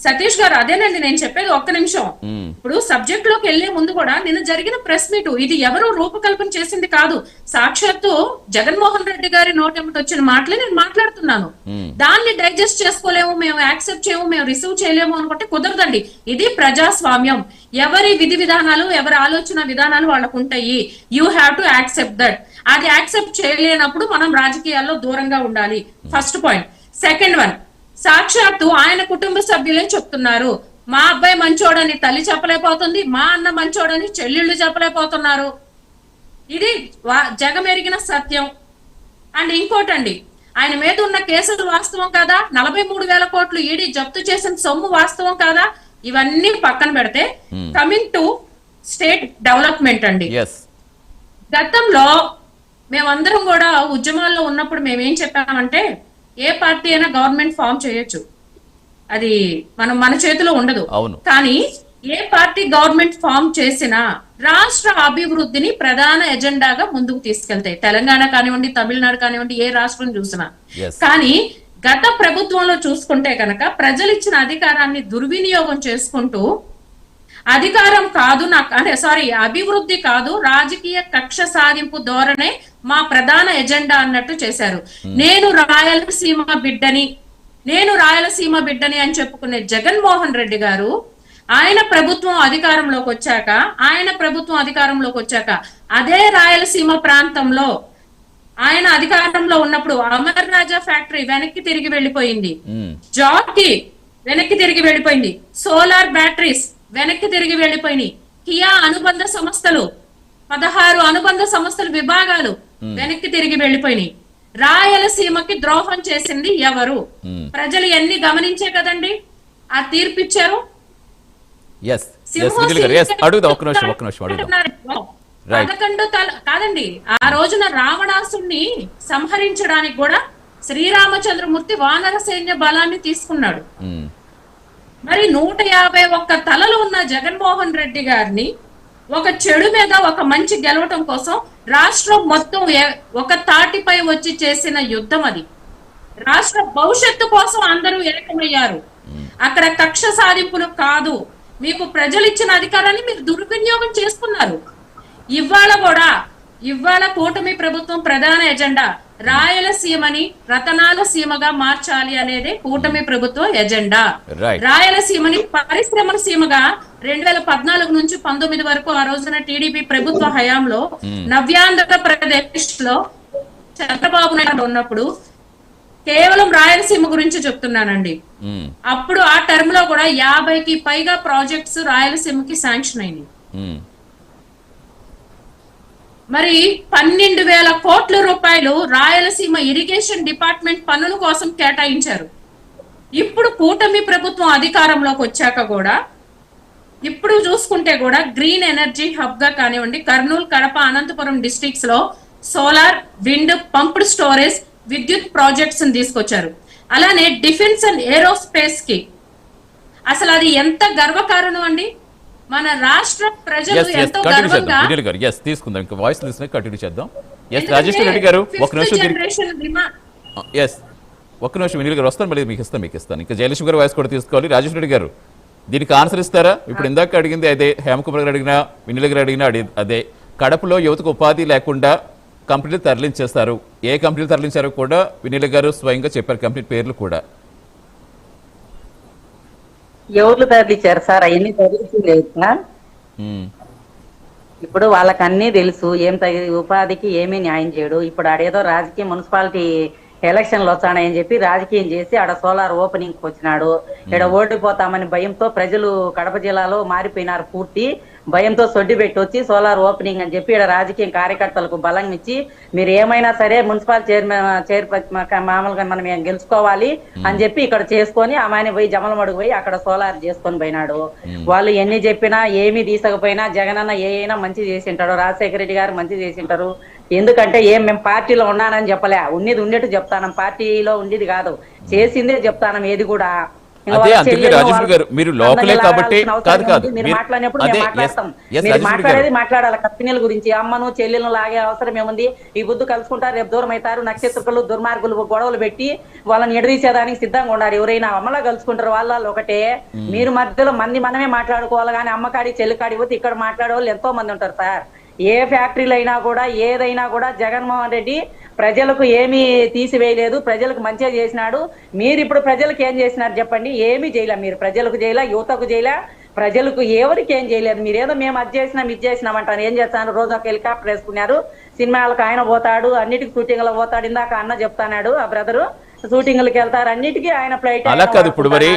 సతీష్ గారు అదేనండి నేను చెప్పేది. ఒక్క నిమిషం. ఇప్పుడు సబ్జెక్ట్ లోకి వెళ్లే ముందు కూడా నిన్న జరిగిన ప్రెస్ మీట్ ఇది ఎవరు రూపకల్పన చేసింది కాదు. సాక్షాత్తు జగన్మోహన్ రెడ్డి గారి నోటెంబటి వచ్చిన మాటలే నేను మాట్లాడుతున్నాను. దాన్ని డైజెస్ట్ చేసుకోలేము, మేము యాక్సెప్ట్ చేయము, మేము రిసీవ్ చేయలేము అనుకుంటే కుదరదండి. ఇది ప్రజాస్వామ్యం. ఎవరి విధి విధానాలు, ఎవరి ఆలోచన విధానాలు వాళ్ళకు ఉంటాయి. You have to accept that. అది యాక్సెప్ట్ చేయలేనప్పుడు మనం రాజకీయాల్లో దూరంగా ఉండాలి. First point. సెకండ్ వన్, సాక్షాత్తు ఆయన కుటుంబ సభ్యులే చెప్తున్నారు మా అబ్బాయి మంచోడని తల్లి చెప్పలేకపోతుంది, మా అన్న మంచోడని చెల్లెళ్ళు చెప్పలేకపోతున్నారు. ఇది జగమెరిగిన సత్యం. అండ్ ఇంకోటండి, ఆయన మీద ఉన్న కేసులు వాస్తవం కాదా, 43,000 కోట్లు ఈడీ జప్తు చేసిన సొమ్ము వాస్తవం కాదా, ఇవన్నీ పక్కన పెడితే కమింగ్ టు స్టేట్ డెవలప్మెంట్ అండి. గతంలో మేమందరం కూడా ఉద్యమాల్లో ఉన్నప్పుడు మేమేం చెప్పామంటే ఏ పార్టీ అయినా గవర్నమెంట్ ఫామ్ చేయొచ్చు, అది మన చేతిలో ఉండదు. కానీ ఏ పార్టీ గవర్నమెంట్ ఫామ్ చేసినా రాష్ట్ర అభివృద్ధిని ప్రధాన ఎజెండాగా ముందుకు తీసుకెళ్తాయి. తెలంగాణ కానివ్వండి, తమిళనాడు కానివ్వండి, ఏ రాష్ట్రం చూసినా. కానీ గత ప్రభుత్వంలో చూసుకుంటే కనుక ప్రజలు ఇచ్చిన అధికారాన్ని దుర్వినియోగం చేసుకుంటూ అధికారం కాదు నాకు అంటే అభివృద్ధి కాదు, రాజకీయ కక్ష సాధింపు ధోరణే మా ప్రధాన ఎజెండా అన్నట్టు చేశారు. నేను రాయలసీమ బిడ్డని అని చెప్పుకునే జగన్మోహన్ రెడ్డి గారు ఆయన ప్రభుత్వం అధికారంలోకి వచ్చాక అదే రాయలసీమ ప్రాంతంలో ఆయన అధికారంలో ఉన్నప్పుడు అమర్ రాజా ఫ్యాక్టరీ వెనక్కి తిరిగి వెళ్ళిపోయింది, జాకీ వెనక్కి తిరిగి వెళ్ళిపోయింది, సోలార్ బ్యాటరీస్ వెనక్కి తిరిగి వెళ్ళిపోయినాయి, కియా అనుబంధ సంస్థలు 16 అనుబంధ సంస్థల విభాగాలు వెనక్కి తిరిగి వెళ్ళిపోయినాయి. రాయలసీమకి ద్రోహం చేసింది ఎవరు? ప్రజలు ఎన్ని గమనించే కదండి ఆ తీర్పిచ్చారు. కాదండి, ఆ రోజున రావణాసుని సంహరించడానికి కూడా శ్రీరామచంద్రమూర్తి వానర సైన్య బలాన్ని తీసుకున్నాడు. మరి 151 తలలు ఉన్న జగన్మోహన్ రెడ్డి గారిని ఒక చెడు మీద ఒక మంచి గెలవటం కోసం రాష్ట్రం మొత్తం ఒక తాటిపై వచ్చి చేసిన యుద్ధం అది. రాష్ట్ర భవిష్యత్తు కోసం అందరూ ఏకమయ్యారు. అక్కడ కక్ష సాధింపులు కాదు. మీకు ప్రజలు ఇచ్చిన అధికారాన్ని మీరు దుర్వినియోగం చేసుకున్నారు. ఇవాళ కూటమి ప్రభుత్వం ప్రధాన ఎజెండా రాయలసీమని రతనాల సీమగా మార్చాలి అనేది కూటమి ప్రభుత్వ ఎజెండా. రాయలసీమని పరిశ్రమల సీమగా 2014 నుంచి 19 వరకు ఆ రోజున టీడీపీ ప్రభుత్వ హయాంలో నవ్యాంధ్రప్రదేశ్ లో చంద్రబాబు నాయుడు ఉన్నప్పుడు కేవలం రాయలసీమ గురించి చెప్తున్నానండి. అప్పుడు ఆ టర్మ్ లో కూడా 50కి పైగా ప్రాజెక్ట్స్ రాయలసీమకి శాంక్షన్ అయినాయి. మరి 12,000 కోట్ల రూపాయలు రాయలసీమ ఇరిగేషన్ డిపార్ట్మెంట్ పనుల కోసం కేటాయించారు. ఇప్పుడు కూటమి ప్రభుత్వం అధికారంలోకి వచ్చాక కూడా ఇప్పుడు చూసుకుంటే కూడా గ్రీన్ ఎనర్జీ హబ్ గా కానివ్వండి, కర్నూలు, కడప, అనంతపురం డిస్ట్రిక్ట్స్ లో సోలార్, విండ్, పంప్డ్ స్టోరేజ్, విద్యుత్ ప్రాజెక్ట్స్ తీసుకొచ్చారు. అలానే డిఫెన్స్ అండ్ ఏరోస్పేస్ కి అసలు అది ఎంత గర్వకారణం అండి. మన రాష్ట్ర ప్రజలు ఎంతో గర్వంగా తీసుకుందాం. ఇంకా వాయిస్ లిసన్ కంటిన్యూ చేద్దాం. రాజేశ్వర రెడ్డి గారు ఒక నిమిషం వినిల్ గారు వస్తాను, మళ్ళీ మీకు ఇస్తాను. ఇంకా జయలక్ష్మి గారు వాయిస్ కూడా తీసుకోవాలి. రాజేశ్వర రెడ్డి గారు దీనికి ఆన్సర్ ఇస్తారా? ఇప్పుడు ఇందాక అడిగింది అదే, హేమకుమార్ గారు అడిగినా, వినిల్ గారు అడిగినా అదే. కడపలో యువతకు ఉపాధి లేకుండా కంపెనీలు తరలించేస్తారు. ఏ కంపెనీలు తరలించారో కూడా వినిల్ గారు స్వయంగా చెప్పారు, కంపెనీ పేర్లు కూడా. ఎవరు తరలించారు సార్? అవన్నీ తరలించలేదు సార్. ఇప్పుడు వాళ్ళకి అన్నీ తెలుసు, ఉపాధికి ఏమీ న్యాయం చేయడు. ఇప్పుడు ఆడేదో రాజకీయ మున్సిపాలిటీ ఎలక్షన్లు వచ్చానని చెప్పి రాజకీయం చేసి ఆడ సోలార్ ఓపెనింగ్ వచ్చినాడు. ఇక్కడ ఓడిపోతామని భయంతో ప్రజలు కడప జిల్లాలో మారిపోయినారు పూర్తి. భయంతో సొడ్డి పెట్టి వచ్చి సోలార్ ఓపెనింగ్ అని చెప్పి ఈడ రాజకీయ కార్యకర్తలకు బలం ఇచ్చి మీరు ఏమైనా సరే మున్సిపల్ మామూలుగా మనం ఏం గెలుచుకోవాలి అని చెప్పి ఇక్కడ చేసుకొని ఆమె పోయి జమలమడుగు పోయి అక్కడ సోలార్ చేసుకొని పోయినాడు. వాళ్ళు ఎన్ని చెప్పినా ఏమీ తీసకపోయినా జగనన్న అయినా మంచి చేసి ఉంటాడు, రాజశేఖర రెడ్డి గారు మంచి చేసి ఉంటారు. ఎందుకంటే మేము పార్టీలో ఉన్నానని చెప్పలే, ఉన్నట్టు చెప్తాను, పార్టీలో ఉండేది కాదు, చేసిందే చెప్తాను ఏది కూడా. అదే అందుకే రాజేశ్వరి గారు మీరు లోకలే కాబట్టి కాదు మీరు మాట్లాడినప్పుడు మేము మాట్లాడతాం, మీరు మాట్లాడేది మాట్లాడాలి. కంపెనీల గురించి అమ్మను చెల్లెలను లాగే అవసరం ఏముంది? ఈ బుద్ధు కలుసుకుంటారు, రేపు దూరం అవుతారు, నక్షత్రకులు దుర్మార్గులు గొడవలు పెట్టి వాళ్ళని ఎడదీసేదానికి సిద్ధంగా ఉండాలి. ఎవరైనా అమ్మలా కలుసుకుంటారు, వాళ్ళ ఒకటే. మీరు మధ్యలో మనమే మాట్లాడుకోవాలి కానీ అమ్మకాడి చెల్లికాడి పోతే ఇక్కడ మాట్లాడే వాళ్ళు ఎంతో మంది ఉంటారు సార్. ఏ ఫ్యాక్టరీలు అయినా కూడా ఏదైనా కూడా జగన్మోహన్ రెడ్డి ప్రజలకు ఏమీ తీసివేయలేదు, ప్రజలకు మంచిగా చేసినాడు. మీరు ఇప్పుడు ప్రజలకు ఏం చేసినారు చెప్పండి? ఏమీ చేయలే. మీరు ప్రజలకు చేయలే, యువతకు చేయలే, ప్రజలకు ఎవరికి ఏం చేయలేదు. మీరేదో మేము అది చేసినాం ఇది చేసినాం అంటారు. ఏం చేస్తాను? రోజు ఒక హెలికాప్టర్ వేసుకున్నారు, సినిమాలకు ఆయన పోతాడు, అన్నిటికి షూటింగ్లో పోతాడు. ఇందాక అన్న చెప్తాడు ఆ బ్రదరు, షూటింగ్లకు వెళ్తారు, అన్నిటికీ ఆయన ఫ్లైట్. అలా కాదు ఇప్పుడు మరి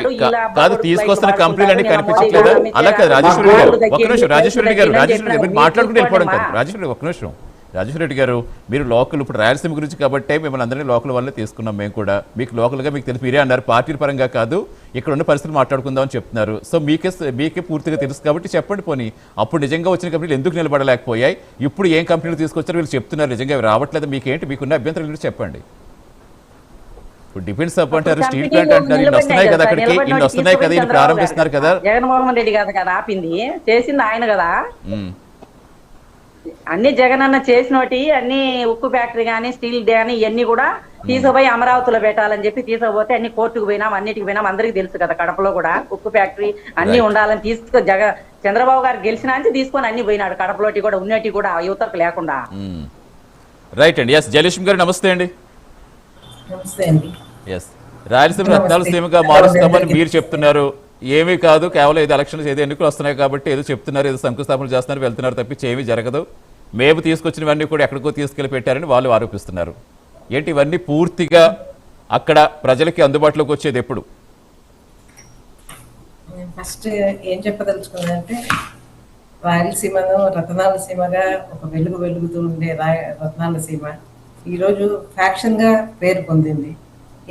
కాదు తీసుకొస్తున్న కంపెనీలు అన్ని కనిపించట్లేదా? అలా కాదు రాజేశ్వరి గారు ఒక్క నిమిషం, రాజేశ్వరి గారు మాట్లాడుకుంటూ వెళ్ళిపోవడం కాదు. రాజేశ్వరి ఒక్క నిమిషం, రాజేశ్వర రెడ్డి గారు మీరు లోకల్ ఇప్పుడు రాయలసీమ గురించి కాబట్టి మిమ్మల్ని అందరినీ లోకల్ వల్లే తీసుకున్నాం మేము కూడా. మీకు లోకల్గా మీకు తెలుసు, మీరే అన్నారు పార్టీల పరంగా కాదు ఇక్కడ ఉన్న పరిస్థితులు మాట్లాడుకుందాం అని చెప్తున్నారు. సో మీకే పూర్తిగా తెలుసు కాబట్టి చెప్పండి. పోనీ అప్పుడు నిజంగా వచ్చిన కంపెనీలు ఎందుకు నిలబడలేకపోయాయి, ఇప్పుడు ఏం కంపెనీలు తీసుకొచ్చారు వీళ్ళు చెప్తున్నారు నిజంగా రావట్లేదు, మీకేంటి మీకున్న అభ్యంతరం గురించి చెప్పండి. ఇప్పుడు డిఫెన్స్ సబ్ అంటారు, స్టీల్ ప్లాంట్ అంటారు, ఇన్ని వస్తున్నాయి కదా అక్కడికి, ఇన్ని వస్తున్నాయి కదా, ఇన్ని ప్రారంభిస్తున్నారు కదా. జగన్మోహన్ రెడ్డి కదా ఆపింది, చేసింది ఆయన కదా. అన్ని జగనన్న చేసినోటి అన్ని ఉక్కు ఫ్యాక్టరీ కానీ స్టీల్ కానీ ఇవన్నీ కూడా తీసుకుపోయి అమరావతిలో పెట్టాలని చెప్పి తీసుకుపోతే అన్ని కోర్టుకు పోయినాం, అన్నిటికి పోయినాం. అందరికి తెలుసు కదా కడపలో కూడా ఉక్కు ఫ్యాక్టరీ అన్ని ఉండాలని చంద్రబాబు గారు గెలిచినా అని తీసుకొని అన్ని పోయినాడు. కడపలోటి కూడా ఉన్నటి కూడా యువతకు లేకుండా. రైట్ అండి. ఎస్ జయలక్ష్మి గారు నమస్తే అండి. ఎస్ రాయలసీమ రత్నాల సీమగా మారుస్తామని మీరు చెప్తున్నారు, ఏమీ కాదు కేవలం ఏదో ఎలక్షన్స్ ఏదో ఎన్నికలు వస్తున్నాయి కాబట్టి ఏదో చెప్తున్నారు, ఏదో శంకుస్థాపన చేస్తున్నారు, వెళ్తున్నారు తప్పించి ఏమీ జరగదు. మేము తీసుకొచ్చినవన్నీ కూడా ఎక్కడికో తీసుకెళ్లి పెట్టారని వాళ్ళు ఆరోపిస్తున్నారు. ఏంటి ఇవన్నీ పూర్తిగా అక్కడ ప్రజలకి అందుబాటులోకి వచ్చేది ఎప్పుడు? ఫస్ట్ ఏం చెప్పదలుచుకున్నానంటే రాయలసీమను రత్నాల సీమగా ఒక వెలుగుతూ ఉండే రత్నాల సీమ ఈరోజు ఫ్యాక్షన్గా పేరు పొందింది.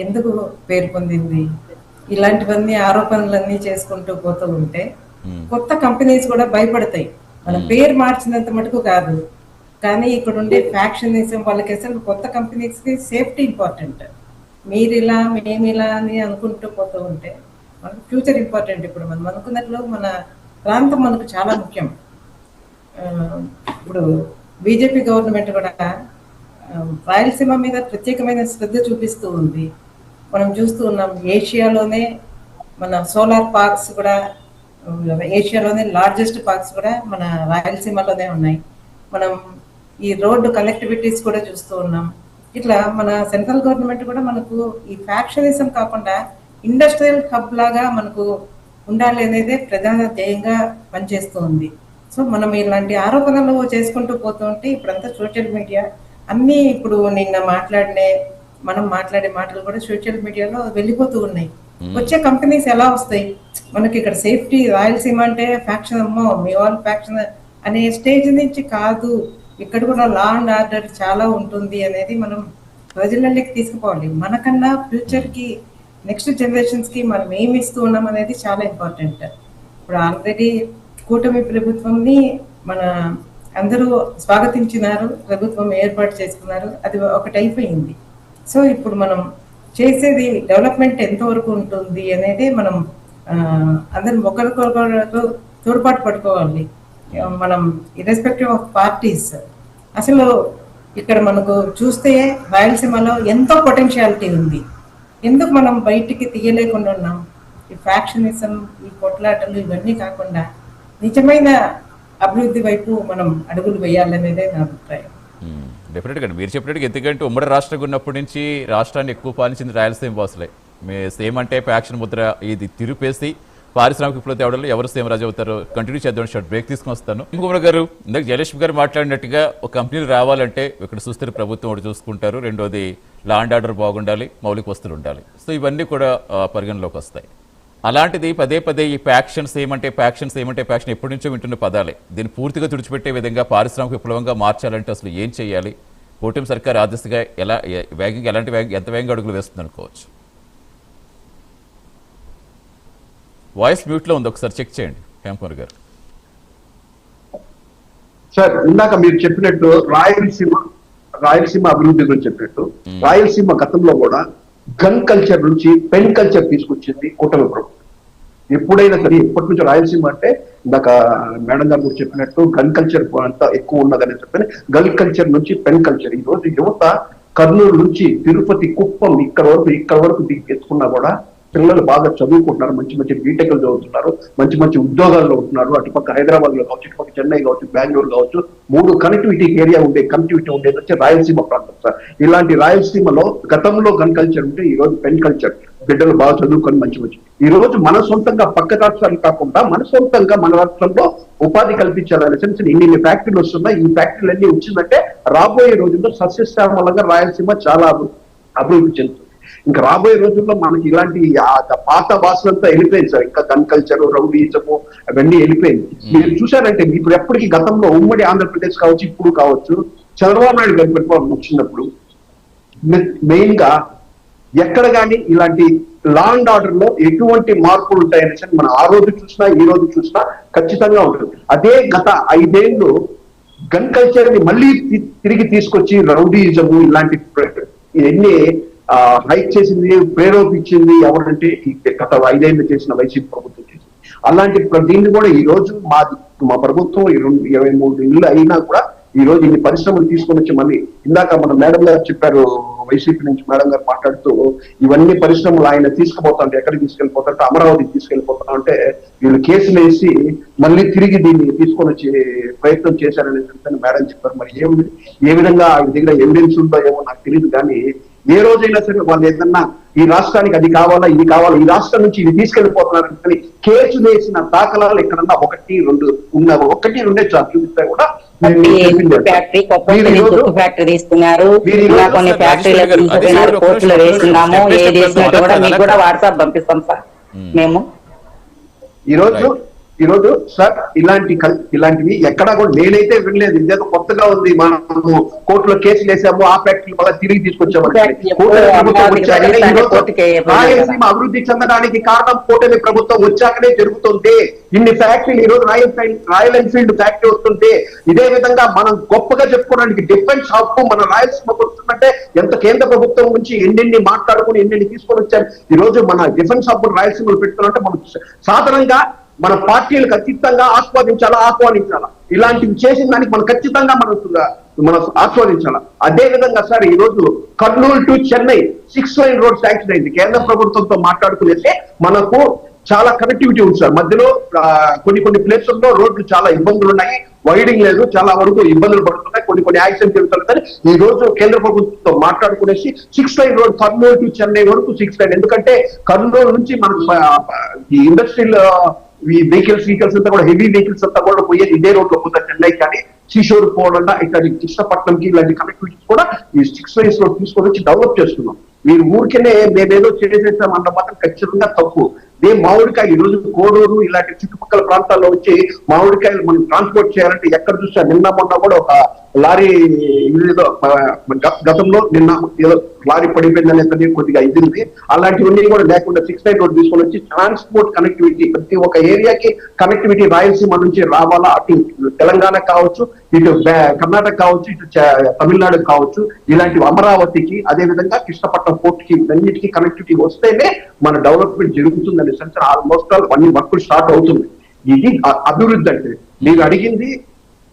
ఎందుకు పేరు పొందింది? ఇలాంటివన్నీ ఆరోపణలన్నీ చేసుకుంటూ పోతూ ఉంటే కొత్త కంపెనీస్ కూడా భయపడతాయి. మన పేరు మార్చినంత మటుకు కాదు, కానీ ఇక్కడ ఉండే ఫ్యాక్షనిజం వాళ్ళకి అసలు కొత్త కంపెనీస్ కి సేఫ్టీ ఇంపార్టెంట్. మీరు ఇలా మేము ఇలా అని అనుకుంటూ పోతూ ఉంటే మనకు ఫ్యూచర్ ఇంపార్టెంట్. ఇప్పుడు మనం అనుకున్నట్లు మన ప్రాంతం మనకు చాలా ముఖ్యం. ఇప్పుడు బీజేపీ గవర్నమెంట్ కూడా రాయలసీమ మీద ప్రత్యేకమైన శ్రద్ధ చూపిస్తూ ఉంది. మనం చూస్తూ ఉన్నాం, ఏషియాలోనే మన సోలార్ పార్క్స్ కూడా, ఏషియాలోనే లార్జెస్ట్ పార్క్స్ కూడా మన రాయలసీమలోనే ఉన్నాయి. మనం ఈ రోడ్డు కనెక్టివిటీస్ కూడా చూస్తూ ఉన్నాం. ఇట్లా మన సెంట్రల్ గవర్నమెంట్ కూడా మనకు ఈ ఫ్యాక్షనిజం కాకుండా ఇండస్ట్రియల్ హబ్ లాగా మనకు ఉండాలి అనేదే ప్రధాన ధ్యేయంగా పనిచేస్తూ ఉంది. సో మనం ఇలాంటి ఆరోపణలు చేసుకుంటూ పోతూ ఉంటే ఇప్పుడంతా సోషల్ మీడియా అన్నీ, ఇప్పుడు నిన్న మనం మాట్లాడే మాటలు కూడా సోషల్ మీడియాలో వెళ్ళిపోతూ ఉన్నాయి. వచ్చే కంపెనీస్ ఎలా వస్తాయి మనకి? ఇక్కడ సేఫ్టీ రాయలసీమ అంటే ఫ్యాక్షన్, అమ్మో మీ వాళ్ళు ఫ్యాక్షన్ అనే స్టేజ్ నుంచి కాదు, ఇక్కడ కూడా లా అండ్ ఆర్డర్ చాలా ఉంటుంది అనేది మనం ప్రజలకి తీసుకుపోవాలి. మనకన్నా ఫ్యూచర్ కి నెక్స్ట్ జనరేషన్స్ కి మనం ఏమి ఇస్తూ ఉన్నాం అనేది చాలా ఇంపార్టెంట్. ఇప్పుడు ఆల్రెడీ కూటమి ప్రభుత్వంని మన అందరూ స్వాగతించినారు, ప్రభుత్వం ఏర్పాటు చేసుకున్నారు, అది ఒకటి అయిపోయింది. సో ఇప్పుడు మనం చేసేది డెవలప్మెంట్ ఎంతవరకు ఉంటుంది అనేది మనం అందరం ఒకరికొకరు తోడ్పాటు పడుకోవాలి. మనం ఇర్రెస్పెక్టివ్ ఆఫ్ పార్టీస్. అసలు ఇక్కడ మనకు చూస్తే రాయలసీమలో ఎంతో పొటెన్షియాలిటీ ఉంది, ఎందుకు మనం బయటికి తీయలేకుండా ఉన్నాం? ఈ ఫ్యాక్షనిజం, ఈ కొట్లాటలు ఇవన్నీ కాకుండా నిజమైన అభివృద్ధి వైపు మనం అడుగులు వేయాలనేదే నా అభిప్రాయం. డెఫినెట్గా మీరు చెప్పినట్టుగా, ఎందుకంటే ఉమ్మడి రాష్ట్రంగా ఉన్నప్పటి నుంచి రాష్ట్రాన్ని ఎక్కువ పాలించింది రాయలసీమ బాసులే. సేమ్ అంటే ఫ్యాక్షన్ ముద్ర ఇది తిరిపేసి పారిశ్రామిక విప్లవ తేవడంలో ఎవరు సేమ్ రాజు అవుతారో కంటిన్యూ చేద్దాం. షార్ట్ బ్రేక్ తీసుకుని వస్తాను. కుమార్ గారు, ఇందాక జయలక్ష్మి గారు మాట్లాడినట్టుగా ఒక కంపెనీలు రావాలంటే ఇక్కడ సుస్థిర ప్రభుత్వం ఒకటి చూసుకుంటారు, రెండోది లా అండ్ ఆర్డర్ బాగుండాలి, మౌలిక వస్తువులు ఉండాలి. సో ఇవన్నీ కూడా పరిగణలోకి వస్తాయి. అలాంటిది పదే పదే ఈ ప్యాక్షన్స్ ఏమంటే ప్యాక్షన్ ఎప్పటి నుంచో వింటున్న పదాలే. దీన్ని పూర్తిగా తుడిచిపెట్టే విధంగా పారిశ్రామిక విప్లవంగా మార్చాలంటే అసలు ఏం చేయాలి? కూటమి సర్కార్ ఆదర్శగా ఎంత వేగంగా అడుగులు వేస్తుంది అనుకోవచ్చు? వాయిస్ మ్యూట్లో ఉంది, ఒకసారి చెక్ చేయండి హేమకుమార్ గారు. సార్ ఇందాక మీరు చెప్పినట్టు రాయలసీమ అభివృద్ధి గురించి చెప్పినట్టు, రాయలసీమ గతంలో కూడా గన్ కల్చర్ నుంచి పెన్ కల్చర్ తీసుకొచ్చింది కూటమి ప్రభుత్వం. ఎప్పుడైనా సరే ఎప్పటి నుంచి రాయలసీమ అంటే ఇందాక మేడం గారు కూడా చెప్పినట్టు గన్ కల్చర్ అంతా ఎక్కువ ఉన్నదని చెప్పని గన్ కల్చర్ నుంచి పెన్ కల్చర్. ఈ రోజు యువత కర్నూలు నుంచి తిరుపతి, కుప్పం ఇక్కడ వరకు తెచ్చుకున్నా కూడా పిల్లలు బాగా చదువుకుంటున్నారు, మంచి మంచి బీటెక్లు చదువుతున్నారు, మంచి మంచి ఉద్యోగాల్లో ఉంటున్నారు. అటుపక్క హైదరాబాద్ లో కావచ్చు, ఇటుపక్క చెన్నై కావచ్చు, బెంగళూరు కావచ్చు, 3 కనెక్టివిటీ ఉండేది వచ్చి రాయలసీమ ప్రాంతం సార్. ఇలాంటి రాయలసీమలో గతంలో గన్ కల్చర్ ఉంటే ఈ రోజు పెన్ కల్చర్, బిడ్డలు బాగా చదువుకొని మంచి ఈ రోజు మన సొంతంగా పక్క రాష్ట్రాలు కాకుండా మన సొంతంగా మన రాష్ట్రంలో ఉపాధి కల్పించాలనే సెన్స్ ఇన్ని ఫ్యాక్టరీలు వస్తున్నాయి. ఈ ఫ్యాక్టరీలు అన్ని వచ్చిందంటే రాబోయే రోజుల్లో సస్యశ్యామలంగా రాయలసీమ చాలా అభివృద్ధి చెందుతుంది. ఇంకా రాబోయే రోజుల్లో మనకి ఇలాంటి పాత భాషలంతా వెళ్ళిపోయింది సార్. ఇంకా గన్ కల్చర్, రౌడీజము అవన్నీ వెళ్ళిపోయింది. మీరు చూసారంటే ఇప్పుడు ఎప్పటికీ గతంలో ఉమ్మడి ఆంధ్రప్రదేశ్ కావచ్చు, ఇప్పుడు కావచ్చు, చంద్రబాబు నాయుడు గారి పరిపాలన వచ్చినప్పుడు మెయిన్ గా ఎక్కడ కానీ ఇలాంటి లా అండ్ ఆర్డర్ లో ఎటువంటి మార్పులు ఉంటాయని మనం ఆ రోజు చూసినా ఈ రోజు చూసినా ఖచ్చితంగా ఉంటుంది. అదే గత 5 ఏళ్ళు గన్ కల్చర్ ని మళ్ళీ తిరిగి తీసుకొచ్చి రౌడీజము ఇలాంటి ఎన్ని హైక్ చేసింది, ప్రేరేపించింది ఎవరంటే గత 5 ఏళ్ళు చేసిన వైసీపీ ప్రభుత్వం చేసింది. అలాంటి దీన్ని కూడా ఈ రోజు మా ప్రభుత్వం 23 ఇళ్ళు అయినా కూడా ఈ రోజు ఇన్ని పరిశ్రమలు తీసుకొని వచ్చి మళ్ళీ ఇందాక మన మేడం గారు చెప్పారు, వైసీపీ నుంచి మేడం గారు మాట్లాడుతూ ఇవన్నీ పరిశ్రమలు ఆయన తీసుకుపోతా ఎక్కడికి తీసుకెళ్లిపోతారంటే అమరావతికి తీసుకెళ్లిపోతా అంటే వీళ్ళు కేసులు వేసి మళ్ళీ తిరిగి దీన్ని తీసుకొని వచ్చే ప్రయత్నం చేశారని మేడం చెప్పారు. మరి ఏ విధంగా ఆయన దగ్గర ఎవిడెన్స్ ఉందో ఏమో నాకు తెలియదు, కానీ ఏ రోజైనా సరే వాళ్ళు ఏదన్నా ఈ రాష్ట్రానికి అది కావాలా ఇది కావాలా, ఈ రాష్ట్రం నుంచి ఇది తీసుకెళ్లిపోతున్నారని కేసు వేసిన దాఖలాలు ఎక్కడన్నా 1-2 ఉన్న 1-2 చూపిస్తే కూడా ఫ్యాక్టరీ తీసుకున్నారు, కొన్ని ఫ్యాక్టరీలు కోర్టులో వేస్తున్నాము, ఏది వేసినట్టు కూడా మీకు కూడా వాట్సాప్ పంపిస్తాం సార్ మేము. ఈ రోజు సార్ ఇలాంటివి ఎక్కడా కూడా నేనైతే వినలేదు. ఇదేదో కొత్తగా ఉంది. మనము కోర్టులో కేసులు వేసాము, ఆ ఫ్యాక్టరీ వల్ల తిరిగి తీసుకొచ్చాము. రాయలసీమ అభివృద్ధి చెందడానికి కారణం కూటమి ప్రభుత్వం వచ్చాకనే జరుగుతుంది. ఇన్ని ఫ్యాక్టరీలు ఈ రోజు రాయల్ ఎన్ఫీల్డ్ ఫ్యాక్టరీ వస్తుంటే ఇదే విధంగా మనం గొప్పగా చెప్పుకోవడానికి డిఫెన్స్ హబ్ మన రాయలసీమకు వస్తుందంటే ఎంత కేంద్ర ప్రభుత్వం నుంచి ఎన్నెన్ని మాట్లాడుకుని ఎన్నెన్ని తీసుకొని వచ్చారు. ఈ రోజు మన డిఫెన్స్ హబ్ రాయలసీమలో పెట్టుకున్నట్టే మనం సాధారణంగా మన పార్టీలు ఖచ్చితంగా ఆహ్వానించాలా. ఇలాంటివి చేసిన దానికి మనం ఖచ్చితంగా మనం ఆస్వాదించాలా. అదే విధంగా సార్ ఈ రోజు Kurnool to Chennai 6 line road sanction అయింది. కేంద్ర ప్రభుత్వంతో మాట్లాడుకునేస్తే మనకు చాలా కనెక్టివిటీ ఉంది సార్. మధ్యలో కొన్ని ప్లేసుల్లో రోడ్లు చాలా ఇబ్బందులు ఉన్నాయి, వైడింగ్ లేదు, చాలా వరకు ఇబ్బందులు పడుతున్నాయి, కొన్ని యాక్సిడెంట్ జరుగుతున్నాయి. ఈ రోజు కేంద్ర ప్రభుత్వంతో మాట్లాడుకునేసి 6 line road Kurnool to Chennai వరకు 6 లైన్. ఎందుకంటే కర్నూలు నుంచి మనకు ఈ ఇండస్ట్రియల్ వెహికల్స్ అంతా కూడా హెవీ వెహికల్స్ అంతా కూడా పోయేది ఇదే రోడ్ లో పోతారు. చెన్నై కానీ శ్రీశూర్ పోవాలన్నా ఇక్కడ కృష్ణపట్నంకి ఇలాంటి కనెక్టివిటీస్ కూడా ఈ 6 లైన్స్ లో తీసుకొని వచ్చి డెవలప్ చేస్తున్నాం. మీరు ఊరికనే మేమేదో చేసేసాం అన్న మాత్రం ఖచ్చితంగా తప్పు. మామిడికాయ ఈ రోజు కోడూరు ఇలాంటి చుట్టుపక్కల ప్రాంతాల్లో వచ్చి మామిడికాయలు మనం ట్రాన్స్పోర్ట్ చేయాలంటే ఎక్కడ చూసా నిన్న మొన్న కూడా ఒక లారీ ఏదో గతంలో నిన్న ఏదో లారీ పడిపోయిందనే కొద్దిగా ఇదింది. అలాంటివన్నీ కూడా లేకుండా 6 లైన్ రోడ్ తీసుకొని వచ్చి ట్రాన్స్పోర్ట్ కనెక్టివిటీ ప్రతి ఒక్క ఏరియాకి కనెక్టివిటీ రాయలసీమ నుంచి రావాలా. అటు తెలంగాణ కావచ్చు, ఇటు కర్ణాటక కావచ్చు, ఇటు తమిళనాడు కావచ్చు, ఇలాంటి అమరావతికి అదే విధంగా కృష్ణపట్నం పోర్ట్ కి అన్నిటికీ కనెక్టివిటీ వస్తేనే మన డెవలప్మెంట్ జరుగుతుందనే సెన్స్ ఆల్మోస్ట్ అన్ని వర్కులు స్టార్ట్ అవుతుంది. ఇది అభివృద్ధి అంటే. మీరు అడిగింది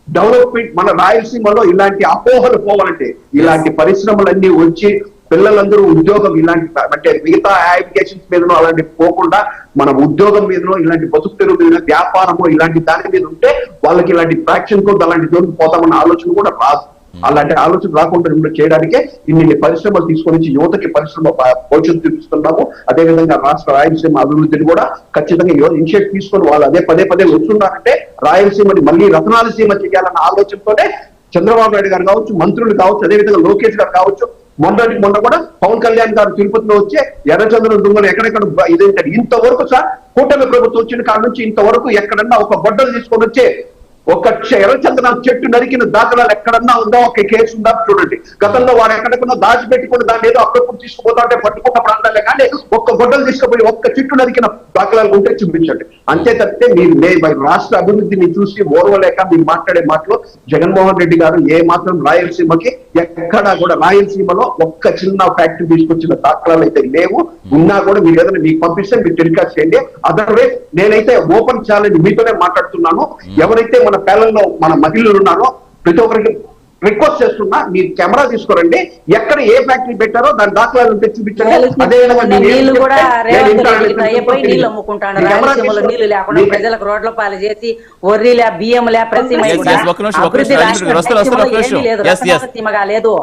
డెవలప్మెంట్. మన రాయలసీమలో ఇలాంటి అపోహలు పోవాలంటే ఇలాంటి పరిశ్రమలన్నీ వచ్చి పిల్లలందరూ ఉద్యోగం ఇలాంటి అంటే మిగతా అప్లికేషన్స్ మీదనో అలాంటి పోకుండా మన ఉద్యోగం మీదనో ఇలాంటి బతుకు తెరువు మీద వ్యాపారమో ఇలాంటి దాని మీద ఉంటే వాళ్ళకి ఇలాంటి ఫ్రాక్షన్ కోడ్ అలాంటి జోలికి పోతామన్న ఆలోచన కూడా రాదు. అలాంటి ఆలోచన రాకుండా చేయడానికే ఇన్ని పరిశ్రమలు తీసుకొని వచ్చి యువతకి పరిశ్రమ భవిష్యత్తు చూపిస్తున్నాము. అదేవిధంగా రాష్ట్ర రాయలసీమ అభివృద్ధిని కూడా ఖచ్చితంగా ఇనిషియేట్ తీసుకొని వాళ్ళు అదే పదే వస్తున్నారంటే రాయలసీమని మళ్ళీ రతనాలసీమ చేయాలన్న ఆలోచనతోనే చంద్రబాబు నాయుడు గారు కావచ్చు, మంత్రులు కావచ్చు, అదేవిధంగా లోకేష్ గారు కావచ్చు మొన్న కూడా పవన్ కళ్యాణ్ గారు తిరుపతిలో వచ్చే ఎర్రచంద్రం దుంగలు ఎక్కడెక్కడ ఇదేంటంటే ఇంతవరకు సార్ కూటమి ప్రభుత్వం వచ్చిన కాడ నుంచి ఇంతవరకు ఎక్కడన్నా ఒక గొడ్డలు తీసుకొని వచ్చే ఒక ఎర్రచందన చెట్టు నరికిన దాఖలాలు ఎక్కడన్నా ఉందా, ఒక కేసు ఉందా చూడండి. గతంలో వారు ఎక్కడికన్నా దాచిపెట్టుకుని దాన్ని ఏదో అప్పుడప్పుడు తీసుకుపోతా ఉంటే పట్టుకున్న ప్రాంతాలే కానీ ఒక్క గొడ్డలు తీసుకుపోయి ఒక్క చెట్టు నరికిన దాఖలాలు ఉంటే చూపించండి. అంతే తప్పితే మీరు రాష్ట్ర అభివృద్ధిని చూసి ఓర్వలేక మీరు మాట్లాడే మాటలు జగన్మోహన్ రెడ్డి గారు ఏ మాత్రం రాయలసీమకి ఎక్కడా కూడా రాయలసీమలో ఒక్క చిన్న ఫ్యాక్టరీ తీసుకొచ్చిన దాఖలాలు అయితే లేవు. ఉన్నా కూడా మీరు ఏదైనా మీకు పంపిస్తే మీరు టెలికాస్ట్ చేయండి. అదర్వైజ్ నేనైతే ఓపెన్ ఛాలెంజ్ మీతోనే మాట్లాడుతున్నాను. ఎవరైతే మన ప్యానెల్లో మన మహిళలు ఉన్నారో ప్రతి ఒక్కరికి రిక్వెస్ట్ చేస్తున్నా, మీరు కెమెరా తీసుకోరండి, ఎక్కడ ఏ ఫ్యాక్టరీ పెట్టారో దాని దాఖలాలు తెచ్చి చూపించండి. అదే నీళ్లు కూడా నీళ్లు అమ్ముకుంటాను, రాయలసీమలో నీళ్లు లేకుండా ప్రజలకు రోడ్ల పాలు చేసి ఒర్రిలే బియ్యంలే ప్రతి రాయలసీమగా లేదు.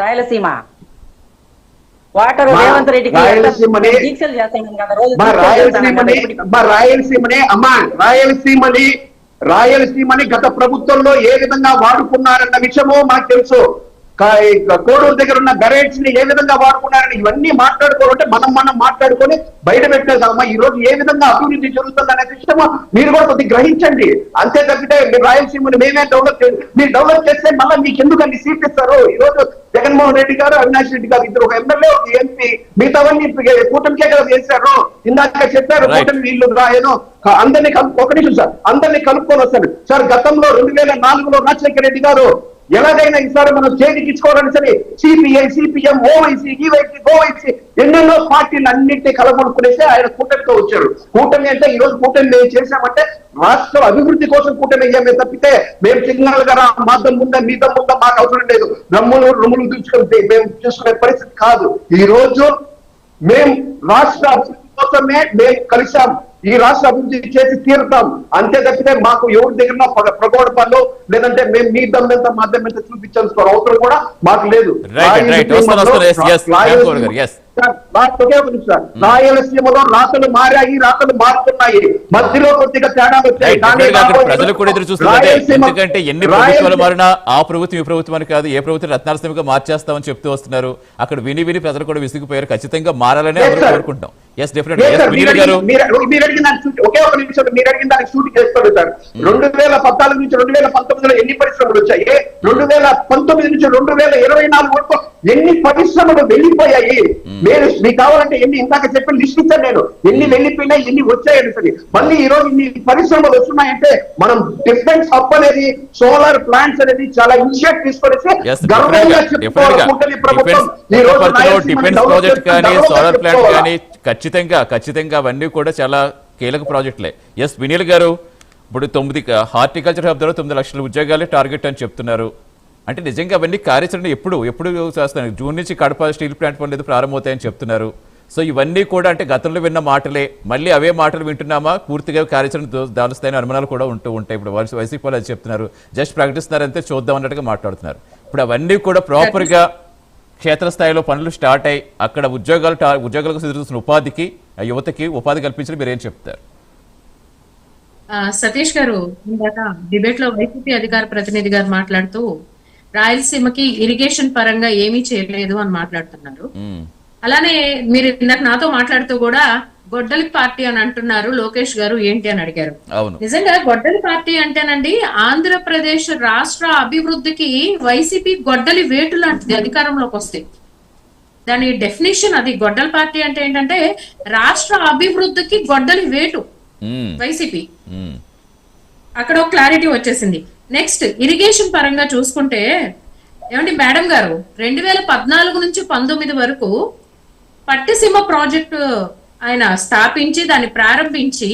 రాయలసీమ వాటర్ రేవంత్ రెడ్డికి దీక్షలు చేస్తాను కదా రోజు. రాయలసీమని గత ప్రభుత్వంలో ఏ విధంగా వాడుకున్నారన్న విషయమో మాకు తెలుసు. కోడూరు దగ్గర ఉన్న గరేట్స్ ని ఏ విధంగా వాడుకున్నారని ఇవన్నీ మాట్లాడుకోవాలంటే మనం మాట్లాడుకొని బయట పెట్టేదామా ఈ రోజు ఏ విధంగా అభివృద్ధి జరుగుతుందనే విషయం మీరు కూడా కొద్దిగా గ్రహించండి. అంతే తప్పితే మీరు రాయలసీమని మేమే మీరు డెవలప్ చేస్తే మళ్ళీ మీకు ఎందుకు అన్ని సీట్లు ఇస్తారు? ఈ రోజు జగన్మోహన్ రెడ్డి గారు, అవినాష్ రెడ్డి గారు ఇద్దరు, ఒక ఎమ్మెల్యే, ఒక ఎంపీ, మిగతావన్నీ కూటమికే కదా చేశారు. ఇందాక చెప్పారు కూటమి వీళ్ళు ఏదో అందరినీ ఒక నిమిషం సార్, అందరినీ కలుపుకొని వస్తారు సార్. గతంలో 2004లో రాజశేఖర రెడ్డి గారు ఎలాగైనా ఈసారి మనం చేతికిచ్చుకోవాలని సరే సిపిఐ, సిపిఎం, ఓవైసీ, ఈవైసీ, ఓవైసీ ఎన్నెన్నో పార్టీలు అన్నింటినీ కలగొడుకునేసి ఆయన కూటమితో వచ్చారు. కూటమి అంటే ఈ రోజు కూటమి మేము చేశామంటే రాష్ట్ర అభివృద్ధి కోసం కూటమి అయ్యామే తప్పితే మేము సిగ్నల్ గారా మా దమ్ముందా మీ దమ్ముందా మాకు అవసరం లేదు. రమ్ములు తీసుకొని మేము చూసుకునే పరిస్థితి కాదు. ఈ రోజు మేము రాష్ట్ర అభివృద్ధి కోసమే మేము కలిసాం. ఈ రాష్ట్ర అభివృద్ధి చేసి తీరుతాం. అంతే తప్పితే మాకు ఎవరి దగ్గర ప్రగోడపాలు లేదంటే మేము మీ దమ్మెంత మా దమ్మెంత చూపించాల్సిన అవసరం కూడా మాకు లేదు. రాయలసీమలో రాతలు మారాయి, రాతలు మారుతున్నాయి, మధ్యలో కొద్దిగా తేడాలు వచ్చాయి. ప్రజలు కూడా ఎదురు చూస్తున్నారు. ఎందుకంటే ఎన్ని ప్రభుత్వాలు మారినా ఆ ప్రభుత్వం ఈ ప్రభుత్వం అని కాదు, ఏ ప్రభుత్వం రత్నాలసీమగా మార్చేస్తామని చెప్తూ వస్తున్నారు. అక్కడ విని ప్రజలు కూడా విసిగిపోయారు. ఖచ్చితంగా మారాలని అందరూ కోరుకుంటాం. ఎస్ డెఫినెట్లీ ఒకే ఒక నిమిషం మీరు అడిగిన దానికి షూటింగ్ చేస్తాడు సార్. 2014 నుంచి 2019లో ఎన్ని పరిశ్రమలు వచ్చాయి? 2019 నుంచి 2024 వరకు ఎన్ని పరిశ్రమలు వెళ్ళిపోయాయి? మీకు కావాలంటే ఎన్ని ఇందాక చెప్పిన లిస్ట్ ఇచ్చాను నేను, ఎన్ని వెళ్ళిపోయినాయి, ఎన్ని వచ్చాయని సరే. మళ్ళీ ఈ రోజు ఇన్ని పరిశ్రమలు వస్తున్నాయంటే మనం డిఫెన్స్ హబ్ అనేది, సోలార్ ప్లాంట్స్ అనేది చాలా ఇనిషియేట్ తీసుకొని గర్వంగా చెప్పుకోవాలి ప్రభుత్వం. ఈ రోజు డిఫెన్స్ ప్రాజెక్ట్ కానీ సోలార్ ప్లాంట్ కానీ ఖచ్చితంగా అవన్నీ కూడా చాలా కీలక ప్రాజెక్టులే. ఎస్ వినీల్ గారు, ఇప్పుడు 9 హార్టికల్చర్ హబ్ ద్వారా 9 లక్షల ఉద్యోగాలే టార్గెట్ అని చెప్తున్నారు. అంటే నిజంగా అవన్నీ కార్యాచరణ ఎప్పుడు చేస్తున్నారు? జూన్ నుంచి కడప స్టీల్ ప్లాంట్ పనులు ప్రారంభమవుతాయని చెప్తున్నారు. సో ఇవన్నీ కూడా అంటే గతంలో విన్న మాటలే, మళ్ళీ అవే మాటలు వింటున్నామా? పూర్తిగా కార్యాచరణ దాలుస్తాయని అనుమానాలు కూడా ఉంటాయి. ఇప్పుడు వైసీపీ వాళ్ళు అది చెప్తున్నారు, జస్ట్ ప్రకటిస్తున్నారంటే చూద్దాం అన్నట్టుగా మాట్లాడుతున్నారు. ఇప్పుడు అవన్నీ కూడా ప్రాపర్గా క్షేత్రస్థాయిలో పనులు స్టార్ట్ అయ్యి అక్కడ ఉద్యోగాలకు ఎదురుస్తున్న ఉపాధికి, యువతకి ఉపాధి కల్పించడం మీరేం చెప్తారు? సతీష్ గారు, ఇందాక డిబేట్ లో వైసీపీ అధికార ప్రతినిధి గారు మాట్లాడుతూ రాయలసీమకి ఇరిగేషన్ పరంగా ఏమీ చేయలేదు అని మాట్లాడుతున్నారు. అలానే మీరు ఇందాక నాతో మాట్లాడుతూ కూడా గొడ్డలి పార్టీ అని అంటున్నారు లోకేష్ గారు, ఏంటి అని అడిగారు. నిజంగా గొడ్డలి పార్టీ అంటేనండి ఆంధ్రప్రదేశ్ రాష్ట్ర అభివృద్ధికి వైసీపీ గొడ్డలి వేటు లాంటిది అధికారంలోకి వస్తే. దాని డెఫినేషన్ అది. గొడ్డలి పార్టీ అంటే ఏంటంటే రాష్ట్ర అభివృద్ధికి గొడ్డలి వేటు వైసీపీ. అక్కడ ఒక క్లారిటీ వచ్చేసింది. నెక్స్ట్ ఇరిగేషన్ పరంగా చూసుకుంటే ఏమండి మేడం గారు, 2014 నుంచి 19 వరకు పట్టిసీమ ప్రాజెక్టు ఆయన స్థాపించి దాన్ని ప్రారంభించి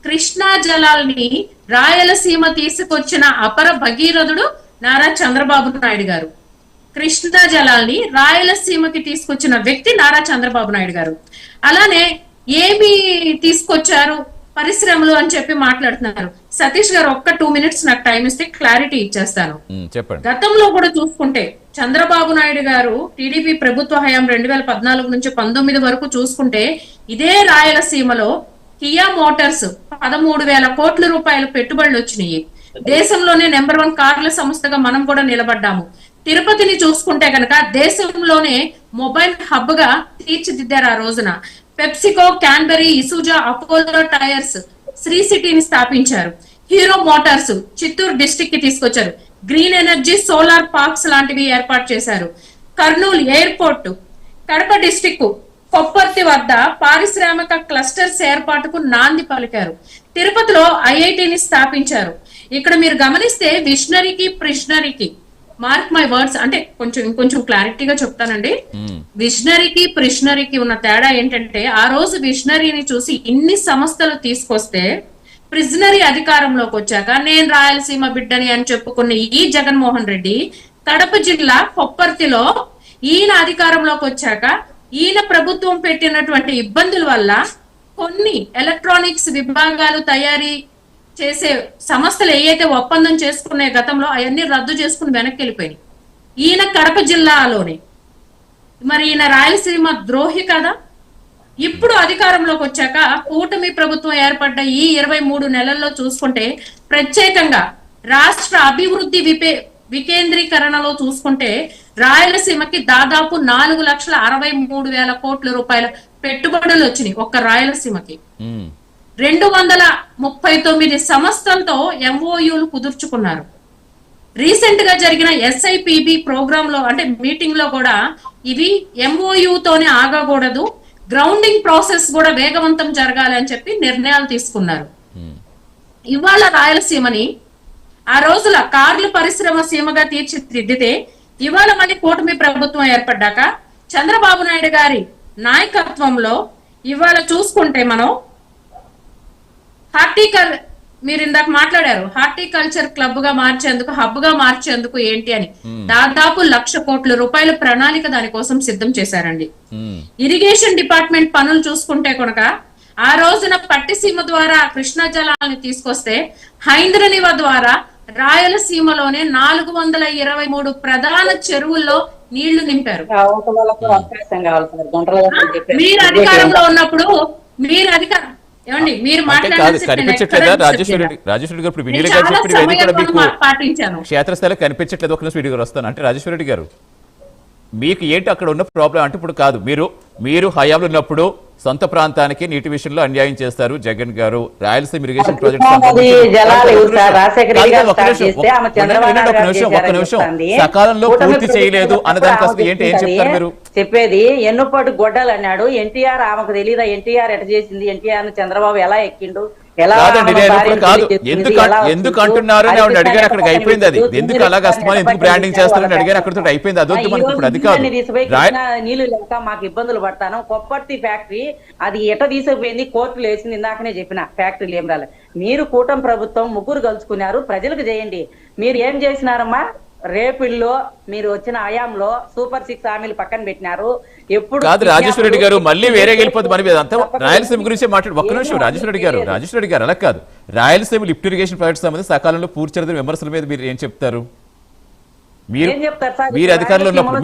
కృష్ణా జలాల్ని రాయలసీమ తీసుకొచ్చిన అపర భగీరథుడు నారా చంద్రబాబు నాయుడు గారు. కృష్ణా జలాల్ని రాయలసీమకి తీసుకొచ్చిన వ్యక్తి నారా చంద్రబాబు నాయుడు గారు. అలానే ఏమి తీసుకొచ్చారు పరిశ్రమలు అని చెప్పి మాట్లాడుతున్నారు. సతీష్ గారు ఒక్క 2 minutes నాకు టైం ఇస్తే క్లారిటీ ఇచ్చేస్తాను. గతంలో కూడా చూసుకుంటే చంద్రబాబు నాయుడు గారు టీడీపీ ప్రభుత్వ హయాం 2014 నుంచి 19 వరకు చూసుకుంటే ఇదే రాయలసీమలో కియా మోటార్స్ 13,000 కోట్ల రూపాయలు పెట్టుబడులు వచ్చినాయి. దేశంలోనే నెంబర్ 1 కార్ల సంస్థగా మనం కూడా నిలబడ్డాము. తిరుపతిని చూసుకుంటే కనుక దేశంలోనే మొబైల్ హబ్ గా తీర్చిదిద్దారు ఆ రోజున. పెప్సికో, క్యాన్బెరీ, ఇసుజా, అపోలో టైర్స్ శ్రీ సిటీని స్థాపించారు. హీరో మోటార్స్ చిత్తూరు డిస్ట్రిక్ట్ కి తీసుకొచ్చారు. గ్రీన్ ఎనర్జీ, సోలార్ పార్క్స్ లాంటివి ఏర్పాటు చేశారు. కర్నూలు ఎయిర్పోర్ట్, కడప డిస్ట్రిక్ట్ కొప్పర్తి వద్ద పారిశ్రామిక క్లస్టర్స్ ఏర్పాటుకు నాంది పలికారు. తిరుపతిలో ఐఐటిని స్థాపించారు. ఇక్కడ మీరు గమనిస్తే విషనరీకి ప్రిషనరీకి, మార్క్ మై వర్డ్స్, అంటే ఇంకొంచెం క్లారిటీగా చెప్తానండి. విషనరీకి ప్రిషనరీకి ఉన్న తేడా ఏంటంటే, ఆ రోజు విషనరీని చూసి ఇన్ని సంస్థలు తీసుకొస్తే ప్రిజనరీ అధికారంలోకి వచ్చాక నేను రాయలసీమ బిడ్డని అని చెప్పుకున్న ఈ జగన్మోహన్ రెడ్డి కడప జిల్లా కొప్పర్తిలో ఈయన అధికారంలోకి వచ్చాక ఈయన ప్రభుత్వం పెట్టినటువంటి ఇబ్బందుల వల్ల కొన్ని ఎలక్ట్రానిక్స్ విభాగాలు తయారీ చేసే సంస్థలు ఏవైతే ఒప్పందం చేసుకునే గతంలో అవన్నీ రద్దు చేసుకుని వెనక్కి వెళ్ళిపోయినాయి. ఈయన కడప జిల్లాలోనే, మరి ఈయన రాయలసీమ ద్రోహి కదా. ఇప్పుడు అధికారంలోకి వచ్చాక కూటమి ప్రభుత్వం ఏర్పడ్డ ఈ 23 నెలల్లో చూసుకుంటే ప్రత్యేకంగా రాష్ట్ర అభివృద్ధి వికేంద్రీకరణలో చూసుకుంటే రాయలసీమకి దాదాపు 4,63,000 కోట్ల రూపాయల పెట్టుబడులు వచ్చినాయి ఒక్క రాయలసీమకి. 239 సంస్థలతో ఎంఓయూలు కుదుర్చుకున్నారు. రీసెంట్ గా జరిగిన SIPB ప్రోగ్రామ్ లో, అంటే మీటింగ్ లో కూడా ఇవి ఎంఓయూతోనే ఆగకూడదు, గ్రౌండింగ్ ప్రాసెస్ కూడా వేగవంతం జరగాలి అని చెప్పి నిర్ణయాలు తీసుకున్నారు. ఇవాళ రాయలసీమని ఆ రోజుల కార్ల పరిశ్రమ సీమగా తీర్చిదిద్దితే ఇవాళ మళ్ళీ కూటమి ప్రభుత్వం ఏర్పడ్డాక చంద్రబాబు నాయుడు గారి నాయకత్వంలో ఇవాళ చూసుకుంటే మనం మీరు ఇందాక మాట్లాడారు, హార్టికల్చర్ క్లబ్ గా మార్చేందుకు, హబ్ గా మార్చేందుకు ఏంటి అని దాదాపు 1,00,000 కోట్ల రూపాయల ప్రణాళిక దానికోసం సిద్ధం చేశారండి. ఇరిగేషన్ డిపార్ట్మెంట్ పనులు చూసుకుంటే కనుక ఆ రోజున పట్టిసీమ ద్వారా కృష్ణా జలాన్ని తీసుకొస్తే హైంద్రనివ ద్వారా రాయలసీమలోనే 423 ప్రధాన చెరువుల్లో నీళ్లు నింపారు. మీరు అధికారంలో ఉన్నప్పుడు ఏమండి మీరు కనిపించట్లేదా రాజేశ్వర రెడ్డి గారు? ఇప్పుడు వినీల్ గారు చెప్పిన వేదిక మీకు క్షేత్రస్థాయిలో కనిపించట్లేదు. ఒక నిమిషం వీడియో గారు వస్తాను. అంటే రాజేశ్వర రెడ్డి గారు, మీకు ఏంటి అక్కడ ఉన్న ప్రాబ్లం? అంటే ఇప్పుడు కాదు, మీరు హయాంలో ఉన్నప్పుడు సొంత ప్రాంతానికి నీటి విషయంలో అన్యాయం చేస్తారు జగన్ గారు. రాయలసీమ ఇరిగేషన్ ప్రాజెక్ట్ ఒక్క నిమిషం సకాలంలో పూర్తి చేయలేదు అన్నదానికి అసలు ఏంటి, ఏం చెప్తారు మీరు? చెప్పేది ఎన్నుపాటు గొడ్డలు అన్నాడు ఎన్టీఆర్. ఆమెకు తెలీదా ఎన్టీఆర్ ఎట చేసింది? ఎన్టీఆర్ చంద్రబాబు ఎలా ఎక్కిండు? కాదండి, నేను ఇప్పుడు కాదు ఎందుకు అంటున్నారు అని అడిగాను. అక్కడికి అయిపోయింది. అది ఎందుకు అలాగ అస్తమానం ఎందుకు బ్రాండింగ్ చేస్తారని అడిగాను. అక్కడితో అయిపోయింది. అదొద్దు మనకి ఇప్పుడు. అది కాదు, నీళ్లు లేక మాకు ఇబ్బందులు పడతాను. కొప్పర్తి ఫ్యాక్టరీ అది ఎట తీసుకుపోయింది, కోర్టులు వేసింది. ఇందాకనే చెప్పిన ఫ్యాక్టరీలు ఏం రాలేదు. మీరు కూటమి ప్రభుత్వం ముగ్గురు కలుసుకున్నారు, ప్రజలకు చేయండి. మీరు ఏం చేసినారమ్మా? రేపుల్లో మీరు వచ్చిన హయాంలో సూపర్ 6 హామీలు పక్కన పెట్టినారు. ఎప్పుడు కాదు రాజేశ్వర రెడ్డి గారు, మళ్ళీ వేరే వెళ్ళిపోతుంది మన మీద. అంతా రాయలసీమ గురించి మాట్లాడు. ఒక్క నిమిషం రాజేశ్వర రెడ్డి గారు అలా కాదు. రాయలసీమ లిఫ్ట్ ఇరిగేషన్ ప్రాజెక్ట్ సంబంధించి సకాలంలో పూర్తి చేయడం విమర్శల మీద మీరు ఏం చెప్తారు? మీరు అధికారంలో ఉన్నప్పుడు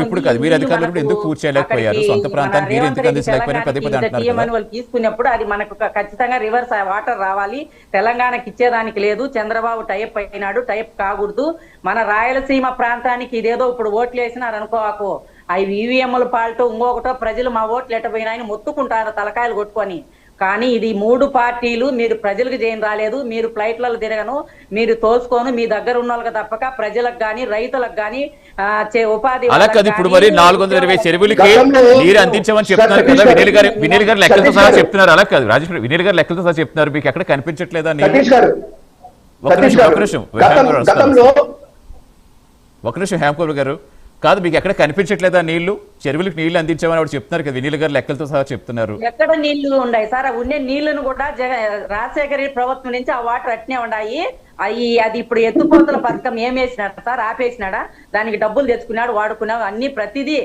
ఇప్పుడు కాదు, మీరు అధికారంలో ఉన్నప్పుడు ఎందుకు పూర్తి చేయలేకపోయారు? సొంత ప్రాంతాన్ని మీరు ఎందుకు అందించలేకపోయినా పదే అంటున్నారు. తీసుకున్నప్పుడు అది మనకు ఖచ్చితంగా రివర్స్ వాటర్ రావాలి. తెలంగాణకి ఇచ్చేదానికి లేదు. చంద్రబాబు టైప్ అయినాడు, టైప్ కాకూడదు. మన రాయలసీమ ప్రాంతానికి ఇదేదో ఇప్పుడు ఓట్లు వేసినారు అనుకోవాకు, అవి ఈవీఎంల పాల్టో ఇంకొకటో ప్రజలు మా ఓట్లు ఎట్టపోయినాయని మొత్తుకుంటారు తలకాయలు కొట్టుకొని. కానీ ఇది 3 పార్టీలు. మీరు ప్రజలకు చేయని రాలేదు. మీరు ఫ్లైట్లలో తిరగను, మీరు తోసుకోను. మీ దగ్గర ఉన్న వాళ్ళకి తప్పక ప్రజలకు గాని రైతులకు గాని ఉపాధి. అలా కాదు, ఇప్పుడు మరి 420 చెరువులకి నీరు అందించమని చెప్తున్నారు కదా వినీల్ గారు లెక్కలతో సహా చెప్తున్నారు. అలా కాదు రాజేశ్వర, వినీల్ గారు లెక్కలతో సహా చెప్తున్నారు. మీకు ఎక్కడ కనిపించట్లేదా? ఒక నిమిషం హేమకూర్ గారు, కాదు మీకు ఎక్కడ కనిపించట్లేదా నీళ్లు? చెరువులకు నీళ్లు అందించామని ఆవిడ చెప్తున్నారు కదా, వినీల్ గారు లెక్కలతో సహా చెప్తున్నారు. ఎక్కడ నీళ్లు ఉన్నాయి సార్? ఉండే నీళ్లను కూడా రాజశేఖర ప్రభుత్వం నుంచి ఆ వాటర్ అట్నే ఉన్నాయి. అది ఇప్పుడు ఎత్తుపోతల పథకం ఏం వేసినాడు సార్? ఆపేసినాడా? దానికి డబ్బులు తెచ్చుకున్నాడు, వాడుకున్నావు. అన్ని ప్రతిదీ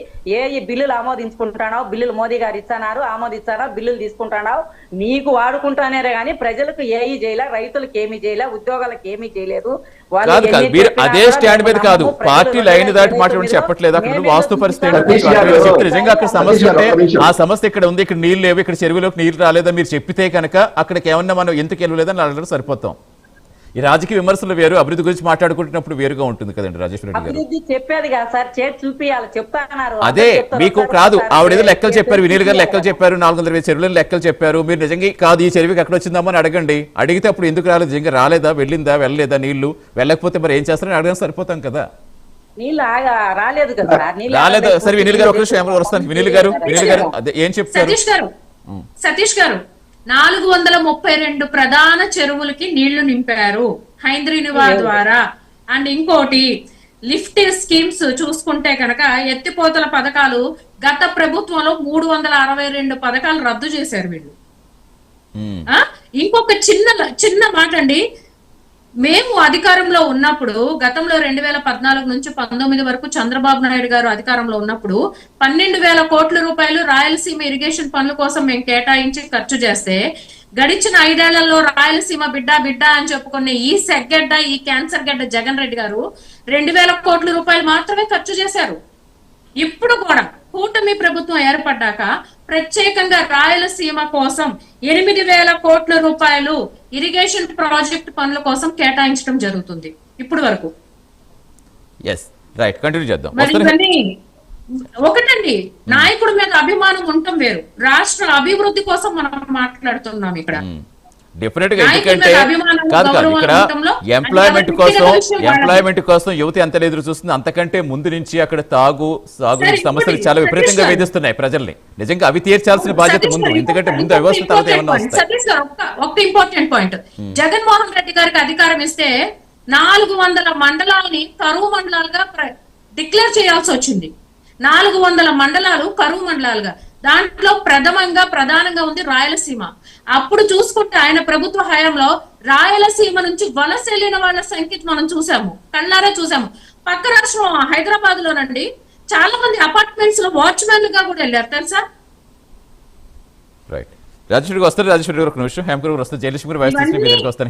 బిల్లులు ఆమోదించుకుంటున్నావు, బిల్లులు మోదీ గారు ఇస్తున్నారు, ఆమోదిస్తారా, బిల్లులు తీసుకుంటున్నావు. నీకు వాడుకుంటానే కానీ ప్రజలకు ఏమీ చేయలే, రైతులకు ఏమీ చేయలే, ఉద్యోగాలకు ఏమీ చేయలేదు. అదే స్టాండ్ మీద కాదు, పార్టీ లైన్ దాటి మాట్లాడి చెప్పట్లేదు. అక్కడ వాస్తు పరిస్థితి నిజంగా అక్కడ సమస్య ఉంటే ఆ సమస్య ఇక్కడ ఉంది, ఇక్కడ నీళ్ళు లేవు, ఇక్కడ చెరువులోకి నీళ్ళు రాలేదా మీరు చెప్పితే కనుక అక్కడికి ఏమన్నా మనం ఎందుకు వెళ్ళలేదని అడగడం సరిపోతాం. ఈ రాజకీయ విమర్శలు వేరు, అభివృద్ధి గురించి మాట్లాడుకుంటున్నప్పుడు వేరుగా ఉంటుంది కదండి రాజేశ్వర రెడ్డి గారు. అభివృద్ధి చెప్పేది కాదు సార్, చేతి చూపియాలి చెప్తాన్నారు. అదే మీకు కాదు, ఆవిడేదో లెక్కలు చెప్పారు, వినీల్ గారు లెక్కలు చెప్పారు, 420 చెరువులను లెక్కలు చెప్పారు. మీరు నిజంగా కాదు ఈ చెరువుకి ఎక్కడ వచ్చిందామని అడగండి. అడిగితే అప్పుడు ఎందుకు రాలేదు, నిజంగా రాలేదా, వెళ్ళిందా, వెళ్ళలేదా, నీళ్లు వెళ్ళకపోతే మరి ఏం చేస్తారని అడగడం సరిపోతాం కదా. నీళ్ళు రాలేదు కదా సార్, నీళ్ళు రాలేదు. సరే వినీల్ గారు ఒక నిమిషం వస్తాను. వినీల్ గారు అదే ఏం చెప్తారు? సతీష్ గారు 432 ప్రధాన చెరువులకి నీళ్లు నింపారు హైంద్రీనివా ద్వారా. అండ్ ఇంకోటి లిఫ్ట్ స్కీమ్స్ చూసుకుంటే కనుక ఎత్తిపోతల పథకాలు గత ప్రభుత్వంలో 362 పథకాలు రద్దు చేశారు వీళ్ళు. ఇంకొక చిన్న మాట అండి, మేము అధికారంలో ఉన్నప్పుడు గతంలో 2014 నుంచి 19 వరకు చంద్రబాబు నాయుడు గారు అధికారంలో ఉన్నప్పుడు 12,000 కోట్ల రూపాయలు రాయలసీమ ఇరిగేషన్ పనుల కోసం మేము కేటాయించి ఖర్చు చేస్తే, గడిచిన 5 ఏళ్లలో రాయలసీమ బిడ్డ అని చెప్పుకునే ఈ సెగ్గడ్డ, ఈ క్యాన్సర్ గడ్డ జగన్ రెడ్డి గారు 2,000 కోట్ల రూపాయలు మాత్రమే ఖర్చు చేశారు. ఇప్పుడు కూడా కూటమి ప్రభుత్వం ఏర్పడ్డాక ప్రత్యేకంగా రాయలసీమ కోసం 8,000 కోట్ల రూపాయలు ఇరిగేషన్ ప్రాజెక్ట్ పనుల కోసం కేటాయించడం జరుగుతుంది ఇప్పుడు వరకు. మరి ఇవన్నీ ఒకటండి, నాయకుడి మీద అభిమానం ఉండటం వేరు, రాష్ట్ర అభివృద్ధి కోసం మనం మాట్లాడుతున్నాం ఇక్కడ. డెఫినెట్ గా, ఎందుకంటే కాదు ఇక్కడ ఎంప్లాయ్మెంట్ కోసం యువత ఎంత ఎదురు చూస్తుంది, అంతకంటే ముందు నుంచి అక్కడ సాగు సమస్యలు చాలా విపరీతంగా వేధిస్తున్నాయి ప్రజల్ని. నిజంగా అవి తీర్చాల్సిన బాధ్యత ముందు, ఎందుకంటే ముందు వ్యవస్థ తర్వాత ఏమన్నా వస్తాయి. ఒక ఇంపార్టెంట్ పాయింట్, జగన్మోహన్ రెడ్డి గారికి అధికారం ఇస్తే 400 మండలాలని కరువు మండలాలుగా డిక్లేర్ చేయాల్సి వచ్చింది. 400 మండలాలు కరువు మండలాలుగా, దాంట్లో ప్రధానంగా ఉంది రాయలసీమ. అప్పుడు చూసుకుంటే ఆయన ప్రభుత్వ హయాంలో రాయలసీమ నుంచి వలస వెళ్లిన వాళ్ళ సంఖ్య మనం చూసాము, కళ్ళారా చూసాము. పక్క రాష్ట్రం హైదరాబాద్ లోనండి చాలా మంది అపార్ట్మెంట్స్ లో వాచ్మెన్ గా కూడా వెళ్ళారు తెలుసా. రాజేశ్వరి వస్తారు, రాజేశ్వరి గారు ఒక నిమిషం, హేమకర్ వస్తారు, జయలక్ష్మి గారు వైస్ ప్రెసిడెంట్ దగ్గరికి వస్తారు.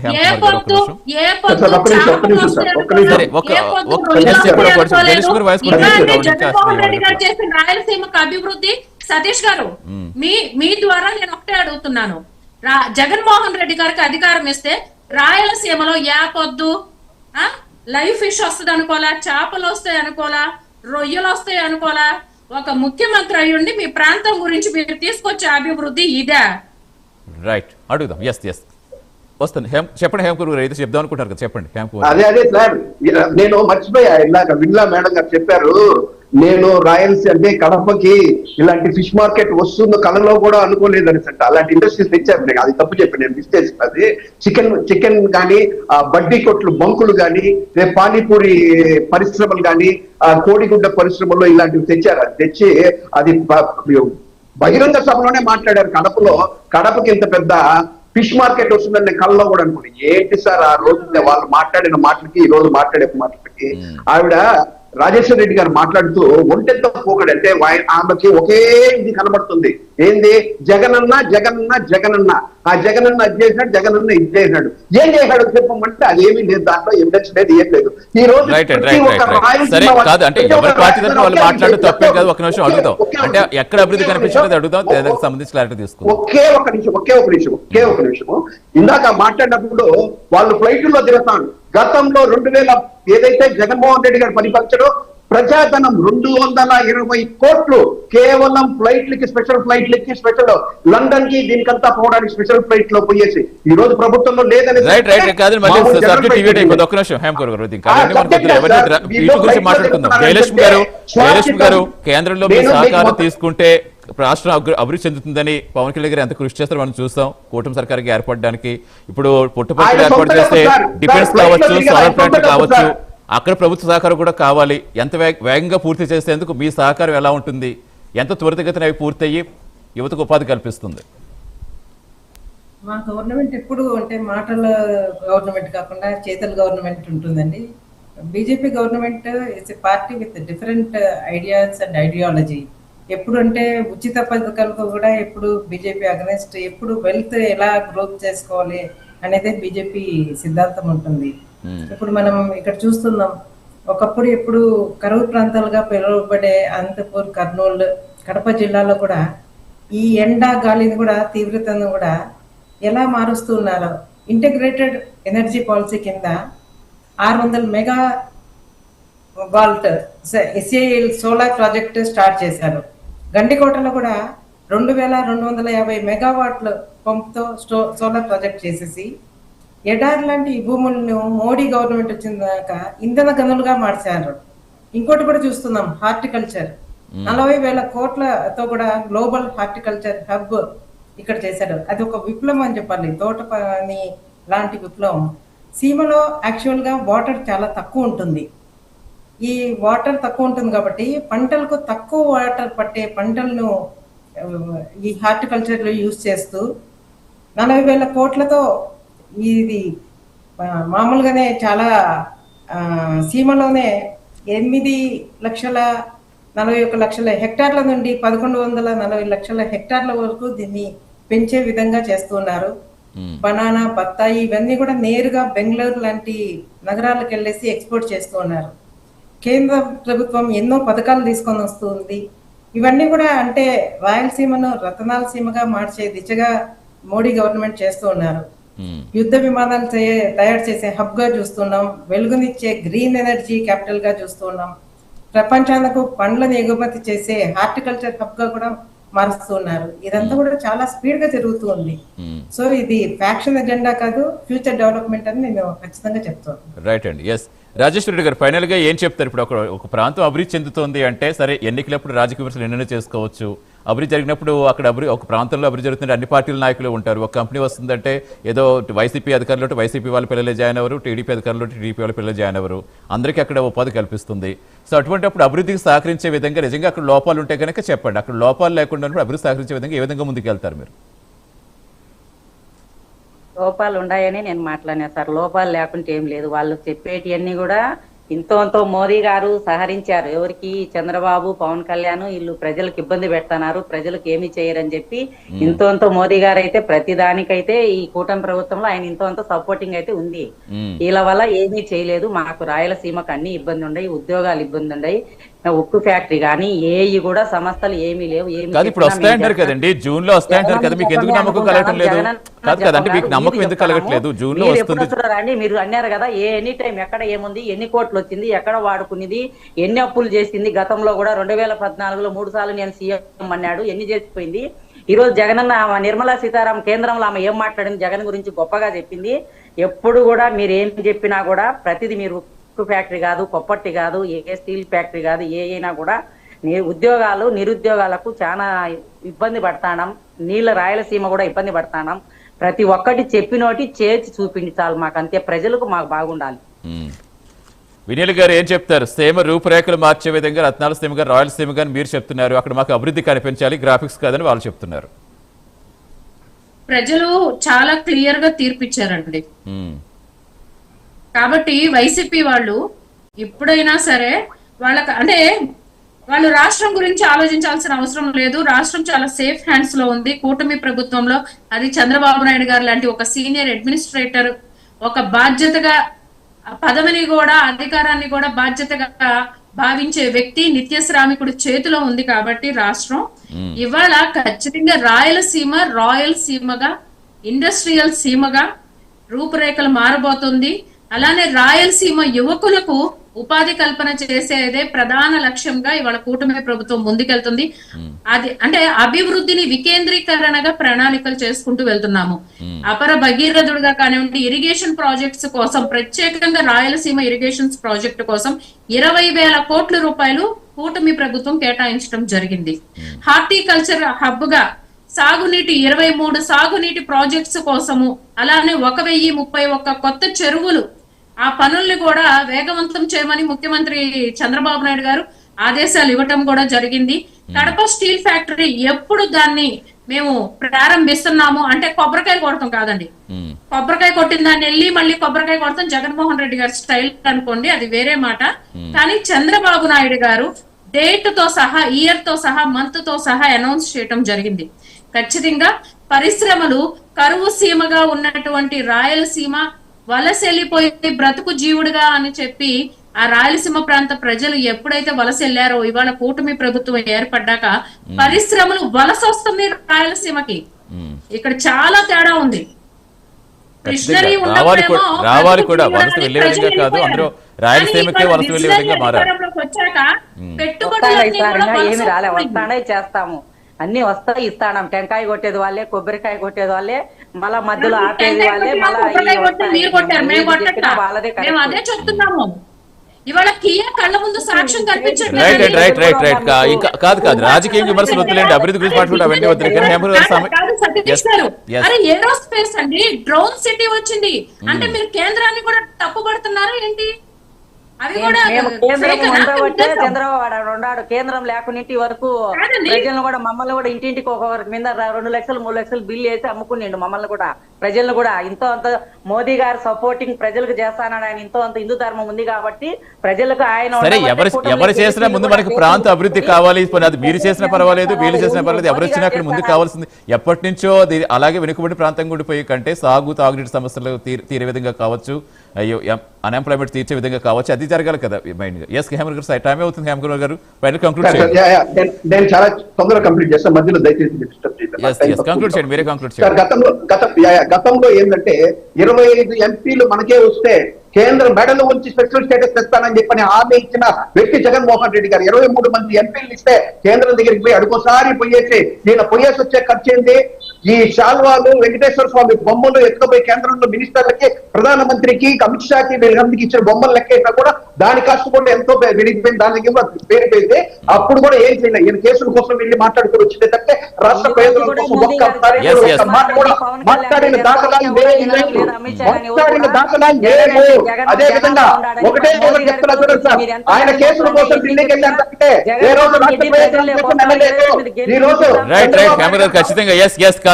రాయలసీమకు అభివృద్ధి సతీష్ గారు మీ ద్వారా నేను ఒకటే అడుగుతున్నాను, జగన్మోహన్ రెడ్డి గారికి అధికారం ఇస్తే రాయలసీమలో యాపొద్దు లైవ్ ఫిష్ వస్తుంది అనుకోలా, చేపలు వస్తాయి అనుకోలా, రొయ్యలు వస్తాయి అనుకోలా. ఒక ముఖ్యమంత్రి అయ్యుండి మీ ప్రాంతం గురించి మీరు తీసుకొచ్చే అభివృద్ధి ఇదే. రైట్, అడుగుదాం. వస్తాను. చెప్పండి హేమకర్ గారు, అయితే చెప్దాం అనుకుంటారు కదా, చెప్పండి హేమకర్. అదే సార్, నేను మర్చిపోయా, ఇలాగ విన్లా మేడం గారు చెప్పారు. నేను రాయలసీమ అంటే కడపకి ఇలాంటి ఫిష్ మార్కెట్ వస్తుందో కళలో కూడా అనుకోలేదని సార్. అలాంటి ఇండస్ట్రీస్ తెచ్చారు, అది తప్పు చెప్పి నేను మిస్ చేసి. అది చికెన్ కానీ, బడ్డీ కొట్లు బంకులు కానీ, పానీపూరి పరిశ్రమలు కానీ, కోడిగుడ్డ పరిశ్రమల్లో ఇలాంటివి తెచ్చారు. అది తెచ్చి అది బహిరంగ సభలోనే మాట్లాడారు. కడపకి ఇంత పెద్ద ఫిష్ మార్కెట్ వస్తుందని నేను కళ్ళలో కూడా అనుకోండి. ఏంటి సార్ ఆ రోజు వాళ్ళు మాట్లాడిన మాటలకి ఈ రోజు మాట్లాడే మాటలకి ఆవిడ రాజేశ్వర రెడ్డి గారు మాట్లాడుతూ ఒంటెంతో పోకడు అంటే ఆమెకి ఒకే ఇది కనబడుతుంది. ఏంది? జగనన్న జగనన్న జగనన్న, ఆ జగనన్న అది చేసినాడు, జగనన్న ఇది చేసినాడు. ఏం చేశాడు చెప్పమంటే అదేమీ లేదు, దాంట్లో ఎవిడెన్స్ లేదు, ఏం లేదు. ఈ రోజు ఎక్కడ అభివృద్ధి కనిపించలేదు అడుగుతాం, సంబంధించి క్లారిటీ తీసుకుంటాం. ఒకే ఒక నిమిషము ఇందాక మాట్లాడినప్పుడు వాళ్ళు ఫ్లైట్లో తిరుగుతాను. గతంలో 2000 ఏదైతే జగన్మోహన్ రెడ్డి గారు పరిపాలించారో ప్రజాధనం 220 కోట్లు కేవలం ఫ్లైట్లకి, స్పెషల్ ఫ్లైట్లకి, స్పెషల్ లండన్ కి దీనికంతా పోవడానికి స్పెషల్ ఫ్లైట్ లో పోయేసి ఈ రోజు ప్రభుత్వంలో లేదని. జయలక్ష్మి గారు కేంద్రంలో మీ సహకారం తీసుకుంటే రాష్ట్రం అభివృద్ధి చెందుతుందని పవన్ కళ్యాణ్ గారు ఎంత కృషి చేస్తారో మనం చూస్తాం. కూటమి సర్కార్కి ఏర్పడడానికి ఇప్పుడు పుట్టుపక్కల ఏర్పాటు చేస్తే డిఫెన్స్ కావచ్చు, సోలార్ ప్లాంట్ కావచ్చు, అక్కడ ప్రభుత్వ సహకారం కూడా కావాలి. ఎంత వేగంగా పూర్తి చేసేందుకు మీ సహకారం ఎలా ఉంటుంది? ఎంత త్వరితగతిన అవి పూర్తయ్యి యువతకు ఉపాధి కల్పిస్తుంది? మా గవర్నమెంట్ ఎప్పుడు అంటే మాటల గవర్నమెంట్ కాకుండా చేతల గవర్నమెంట్ ఉంటుందండి. BJP government it's a party with different ideas and ideology. ఎప్పుడు అంటే ఉచిత పథకాలతో కూడా ఎప్పుడు బీజేపీ అగనెస్ట్, ఎప్పుడు వెల్త్ ఎలా గ్రోత్ చేసుకోవాలి అనేది బీజేపీ సిద్ధాంతం ఉంటుంది. ఇప్పుడు మనం ఇక్కడ చూస్తున్నాం, ఒకప్పుడు ఎప్పుడు కరువు ప్రాంతాలుగా పిలువబడే అనంతపూర్, కర్నూలు, కడప జిల్లాలో కూడా ఈ ఎండ గాలిని కూడా తీవ్రతను కూడా ఎలా మారుస్తూ ఉన్నారో ఇంటిగ్రేటెడ్ ఎనర్జీ పాలసీ కింద 600 mega watt SAL solar project start చేశారు. గండికోటలో కూడా 2250 మెగావాట్ల పంప్తో సోలార్ ప్రాజెక్ట్ చేసేసి ఎడారి లాంటి ఈ భూములను మోడీ గవర్నమెంట్ వచ్చినాక ఇంధన గనులుగా మార్చారు. ఇంకోటి కూడా చూస్తున్నాం, హార్టికల్చర్ 40,000 కోట్లతో కూడా గ్లోబల్ హార్టికల్చర్ హబ్ ఇక్కడ చేశారు. అది ఒక విప్లవం అని చెప్పాలి, తోట పని లాంటి విప్లవం. సీమలో యాక్చువల్ గా వాటర్ చాలా తక్కువ ఉంటుంది. ఈ వాటర్ తక్కువ ఉంటుంది కాబట్టి పంటలకు తక్కువ వాటర్ పట్టే పంటలను ఈ హార్టికల్చర్ లో యూజ్ చేస్తూ 40,000 కోట్లతో ఇది మామూలుగానే చాలా సీమలోనే 8,41,00,000 హెక్టార్ల నుండి 1,140 లక్షల హెక్టార్ల వరకు దీన్ని పెంచే విధంగా చేస్తున్నారు. బనానా, బత్తాయి ఇవన్నీ కూడా నేరుగా బెంగళూరు లాంటి నగరాలకు వెళ్ళేసి ఎక్స్పోర్ట్ చేస్తూ ఉన్నారు. కేంద్ర ప్రభుత్వం ఎన్నో పథకాలు తీసుకొని వస్తుంది. ఇవన్నీ కూడా అంటే రాయలసీమను రతనాల సీమగా మార్చే దిశగా మోడీ గవర్నమెంట్ చేస్తూ ఉన్నారు. యుద్ధ విమానాలు తయారు చేసే హబ్ గా చూస్తున్నాం, వెలుగునిచ్చే గ్రీన్ ఎనర్జీ క్యాపిటల్ గా చూస్తున్నాం, ప్రపంచానికి పండ్లను ఎగుమతి చేసే హార్టికల్చర్ హబ్ గా కూడా మారుస్తున్నారు. ఇదంతా కూడా చాలా స్పీడ్ గా జరుగుతూ ఉంది. సో ఇది ఫ్యాక్షన్ ఎజెండా కాదు, ఫ్యూచర్ డెవలప్మెంట్ అని నేను ఖచ్చితంగా చెప్తాను. రైట్ అండి. ఎస్, రాజేశ్వర రెడ్డి గారు ఫైనల్ గా ఏం చెప్తారు? ఇప్పుడు ఒక ప్రాంతం అభివృద్ధి చెందుతోంది అంటే సరే, ఎన్నికలప్పుడు రాజకీయ విమర్శలు ఎన్నైనా చేసుకోవచ్చు. అభివృద్ధి జరిగినప్పుడు అక్కడ ఒక ప్రాంతంలో అభివృద్ధి జరుగుతుంటే అన్ని పార్టీల నాయకులు ఉంటారు. ఒక కంపెనీ వస్తుందంటే ఏదో వైసీపీ అధికారులు వైసీపీ వాళ్ళ పిల్లలే జాయిన్ అవ్వరు, టీడీపీ అధికారులు టీడీపీ వాళ్ళ పిల్లలు జాయిన్ అవ్వరు. అందరికీ అక్కడ ఉపాధి కల్పిస్తుంది. సో అటువంటిప్పుడు అభివృద్ధికి సహకరించే విధంగా నిజంగా అక్కడ లోపాలు ఉంటే కనుక చెప్పండి. అక్కడ లోపాలు లేకుండా అభివృద్ధి సహకరించే విధంగా ఏ విధంగా ముందుకు వెళ్తారు మీరు? లోపాలు ఉన్నాయని నేను మాట్లాడినా సార్. లోపాలు లేకుంటే ఏం లేదు. వాళ్ళు చెప్పేటివన్నీ కూడా ఇంతో మోదీ గారు సహరించారు. ఎవరికి? చంద్రబాబు, పవన్ కళ్యాణ్ వీళ్ళు ప్రజలకు ఇబ్బంది పెడుతున్నారు, ప్రజలకు ఏమి చేయరని చెప్పి ఇంతో మోదీ గారు అయితే ప్రతి దానికైతే ఈ కూటమి ప్రభుత్వంలో ఆయన ఇంతో సపోర్టింగ్ అయితే ఉంది. వీళ్ళ వల్ల ఏమీ చేయలేదు. మాకు రాయలసీమకు అన్ని ఇబ్బంది ఉన్నాయి, ఉద్యోగాలు ఇబ్బంది ఉన్నాయి, ఉక్కు ఫ్యాక్టరీ కానీ ఏవి కూడా సంస్థలు ఏమీ లేవు. ఇప్పుడు వస్తాయంటారు కదండి, జూన్ లో వస్తాయంటారు కదా, మీకు ఎందుకు నమ్మకం కలగటం లేదు? కాదు కదండి, మీకు నమ్మకం ఎందుకు కలగట్లేదు? జూన్ లో వస్తుంది అండి. మీరు అన్నారు కదా ఎనీ టైం ఎక్కడ ఏముంది, ఎన్ని కోట్లు వచ్చింది, ఎక్కడ వాడుకునేది, ఎన్ని అప్పులు చేసింది. గతంలో కూడా 2014లో 3 సార్లు నేను సీఎం అన్నాడు, ఎన్ని చేసిపోయింది. ఈ రోజు జగనన్న నిర్మలా సీతారామన్ కేంద్రంలో ఆమె ఏం మాట్లాడింది, జగన్ గురించి గొప్పగా చెప్పింది. ఎప్పుడు కూడా మీరు ఏం చెప్పినా కూడా ప్రతిదీ మీరు ఉక్కు ఫ్యాక్టరీ కాదు, కొప్పట్టి కాదు, ఏ స్టీల్ ఫ్యాక్టరీ కాదు, ఏ అయినా కూడా ఉద్యోగాలు నిరుద్యోగాలకు చాలా ఇబ్బంది పడతాం. నీళ్ళ రాయలసీమ కూడా ఇబ్బంది పడతాం. ప్రతి ఒక్కటి చెప్పినోటి చేసి చూపించాలి మాకు, అంతే. ప్రజలకు మాకు బాగుండాలి. వినీల్ గారు ఏం చెప్తారు? సీమ రూపురేఖలు మార్చే విధంగా రత్నాల సీమ గారు, రాయలసీమ గారు మీరు చెప్తున్నారు, అక్కడ మాకు అభివృద్ధి కనిపించాలి, గ్రాఫిక్స్ కాదని వాళ్ళు చెప్తున్నారు. ప్రజలు చాలా క్లియర్ గా తీర్పిచ్చారండి. కాబట్టి వైసీపీ వాళ్ళు ఎప్పుడైనా సరే అంటే వాళ్ళు రాష్ట్రం గురించి ఆలోచించాల్సిన అవసరం లేదు. రాష్ట్రం చాలా సేఫ్ హ్యాండ్స్ లో ఉంది కూటమి ప్రభుత్వంలో. అది చంద్రబాబు నాయుడు గారు లాంటి ఒక సీనియర్ అడ్మినిస్ట్రేటర్, ఒక బాధ్యతగా పదవిని కూడా అధికారాన్ని కూడా బాధ్యతగా భావించే వ్యక్తి, నిత్య శ్రామికుడి చేతిలో ఉంది. కాబట్టి రాష్ట్రం ఇవాళ ఖచ్చితంగా రాయలసీమ రాయల్ సీమగా, ఇండస్ట్రియల్ సీమగా రూపురేఖలు మారబోతుంది. అలానే రాయలసీమ యువకులకు ఉపాధి కల్పన చేసేదే ప్రధాన లక్ష్యంగా ఇవాళ కూటమి ప్రభుత్వం ముందుకెళ్తుంది. అది అంటే అభివృద్ధిని వికేంద్రీకరణగా ప్రణాళికలు చేసుకుంటూ వెళ్తున్నాము. అపర భగీరథుడుగా కానివ్వండి, ఇరిగేషన్ ప్రాజెక్ట్స్ కోసం ప్రత్యేకంగా రాయలసీమ ఇరిగేషన్ ప్రాజెక్టు కోసం 20,000 కోట్ల రూపాయలు కూటమి ప్రభుత్వం కేటాయించడం జరిగింది. హార్టికల్చర్ హబ్ గా సాగునీటి 23 సాగునీటి ప్రాజెక్ట్స్ కోసము, అలానే 1,031 కొత్త చెరువులు, ఆ పనుల్ని కూడా వేగవంతం చేయమని ముఖ్యమంత్రి చంద్రబాబు నాయుడు గారు ఆదేశాలు ఇవ్వటం కూడా జరిగింది. కడప స్టీల్ ఫ్యాక్టరీ ఎప్పుడు దాన్ని మేము ప్రారంభిస్తున్నాము అంటే కొబ్బరికాయ కొడతాం కాదండి. కొబ్బరికాయ కొట్టిన దాన్ని వెళ్ళి మళ్ళీ కొబ్బరికాయ కొడతాం జగన్మోహన్ రెడ్డి గారి స్టైల్ అనుకోండి, అది వేరే మాట. కానీ చంద్రబాబు నాయుడు గారు డేట్ తో సహా, ఇయర్ తో సహా, మంత్ తో సహా అనౌన్స్ చేయటం జరిగింది. ఖచ్చితంగా పరిశ్రమలు కరువు సీమగా ఉన్నటువంటి రాయలసీమ వలసెళ్లిపోయి బ్రతుకు జీవుడుగా అని చెప్పి ఆ రాయలసీమ ప్రాంత ప్రజలు ఎప్పుడైతే వలస వెళ్లారో, ఇవాళ కూటమి ప్రభుత్వం ఏర్పడ్డాక పరిశ్రమలు వలస వస్తుంది రాయలసీమకి. ఇక్కడ చాలా తేడా ఉంది. మిషనరీ రావాలి కూడా వలస వెళ్లే విధంగా కాదు, అందరూ రాయలసీమకే వలస వెళ్లే విధంగా మారాలి. వచ్చాక వస్తాయి సార్, ఇంకా ఏమి రాలే, పెట్టుబడులు వస్తానే చేస్తాము, అన్ని వస్తాయి ఇస్తాం. టెంకాయ కొట్టేది వాళ్ళే, కొబ్బరికాయ కొట్టేది వాళ్ళే, మళ్ళా మధ్యలో ఆపేది వాళ్ళే, మేము అదే చెప్తున్నాము. ఇవాళ కియా కళ్ళ ముందు సాక్ష్యం రైట్ కాదు రాజకీయ విమర్శలు వద్దులేండి, అభివృద్ధి గురించి మాట్లాడుతూ అవన్నీ వద్దు. అరే ఏరోస్పేస్ అండి, డ్రోన్ సిటీ వచ్చింది అంటే మీరు కేంద్రాన్ని కూడా తప్పుపడుతున్నారా ఏంటి? అవి కూడా చంద్రబాబు ఉన్నాడు, కేంద్రం లేకుండా ఇంటి వరకు ప్రజలను కూడా, మమ్మల్ని కూడా ఇంటింటికి ఒక్కొక్కరి మీద 2 లక్షలు 3 లక్షలు బిల్లు వేసి అమ్ముకునిండు మమ్మల్ని కూడా, ప్రజలను కూడా. ఇంతో అంత మోదీ గారు సపోర్టింగ్ ప్రజలకు చేస్తానని ఆయన ఇంతో అంత హిందూ ధర్మం ఉంది కాబట్టి ప్రజలకు ఆయన సరే ఎవరు చేసినా ముందు మనకి ప్రాంత అభివృద్ధి కావాలి. అది మీరు చేసినా పర్వాలేదు, వీళ్ళు చేసినా పర్వాలేదు, ఎవరు వచ్చినా అక్కడ ముందు కావాల్సింది. ఎప్పటి నుంచో అలాగే వెనుకబడి ప్రాంతం ఉండిపోయి కంటే తాగునీటి సమస్యలు తీరే విధంగా కావచ్చు, అయ్యో అన్ఎంప్లాయ్మెంట్ తీర్చే విధంగా కావచ్చు, అది జరగాలి కదా మైండ్ గా. ఎస్ హేమర్ గారు, టైం అవుతుంది. హేమర్ గారు ఫైనల్ కంక్లూడ్ చేయండి. నేను చాలా తొందరగా కంప్లీట్ చేస్తాను, మధ్యలో దయచేసి కంక్లూడ్ చేయండి, మీరే కంక్లూడ్ చేయండి. గతంలో ఏంటంటే 25 ఎంపీలు మనకే వస్తే కేంద్రం మెడలు ఉంచి స్పెషల్ స్టేటస్ తెస్తానని చెప్పని హామీ ఇచ్చిన వ్యక్తి జగన్మోహన్ రెడ్డి గారు 23 మంది ఎంపీలు ఇస్తే కేంద్రం దగ్గరికి పోయి అడుకోసారి పోయేసి ఈయన పోయేసి వచ్చే ఖర్చు ఏంటి? ఈ శాల్వాలు, వెంకటేశ్వర స్వామి బొమ్మలు ఎత్తుకుపోయి కేంద్రంలో మినిస్టర్లకి, ప్రధానమంత్రికి, అమిత్ షాకి, వీళ్ళందరికీ ఇచ్చిన బొమ్మలు లెక్కేసినా కూడా దాని కాస్ట్ కూడా ఎంతో విరిగిపోయింది, దాని దగ్గర పేరు పోయింది. అప్పుడు కూడా ఏం చేయలేదు, ఈయన కేసుల కోసం వెళ్ళి మాట్లాడుకుని వచ్చిందే తప్పితే రాష్ట్ర ప్రయోజనం కోసం ఒక్క మాట కూడా మాట్లాడిన దాఖలాలు లేవు. అదే విధంగా ఒకటి చెప్తున్నా చూడండి సార్, ఆయన కేసుల కోసం ఢిల్లీకి వెళ్ళారు తప్పితే ఏ రోజు రాష్ట్ర ప్రయోజనం కోసం వెళ్ళలేదు. ఈ రోజు ఖచ్చితంగా ఎస్ కాదు,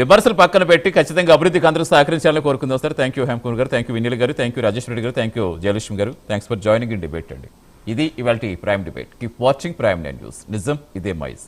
విమర్శలు పక్కన పెట్టి ఖచ్చితంగా అభివృద్ధికి అందరూ సహకరించాలని కోరుకుందాం సార్. థ్యాంక్ యూ హేమకూర్ గారు, థ్యాంక్ యూ వినీల్ గారు, థ్యాంక్ యూ రాజేష్ రెడ్డి గారు, థ్యాంక్ యూ జయలక్ష్మి గారు. Thanks for joining in debate అండి. ఇది ఇవాళ prime debate. Keep watching prime 9 news. నిజం ఇదే మైజ్.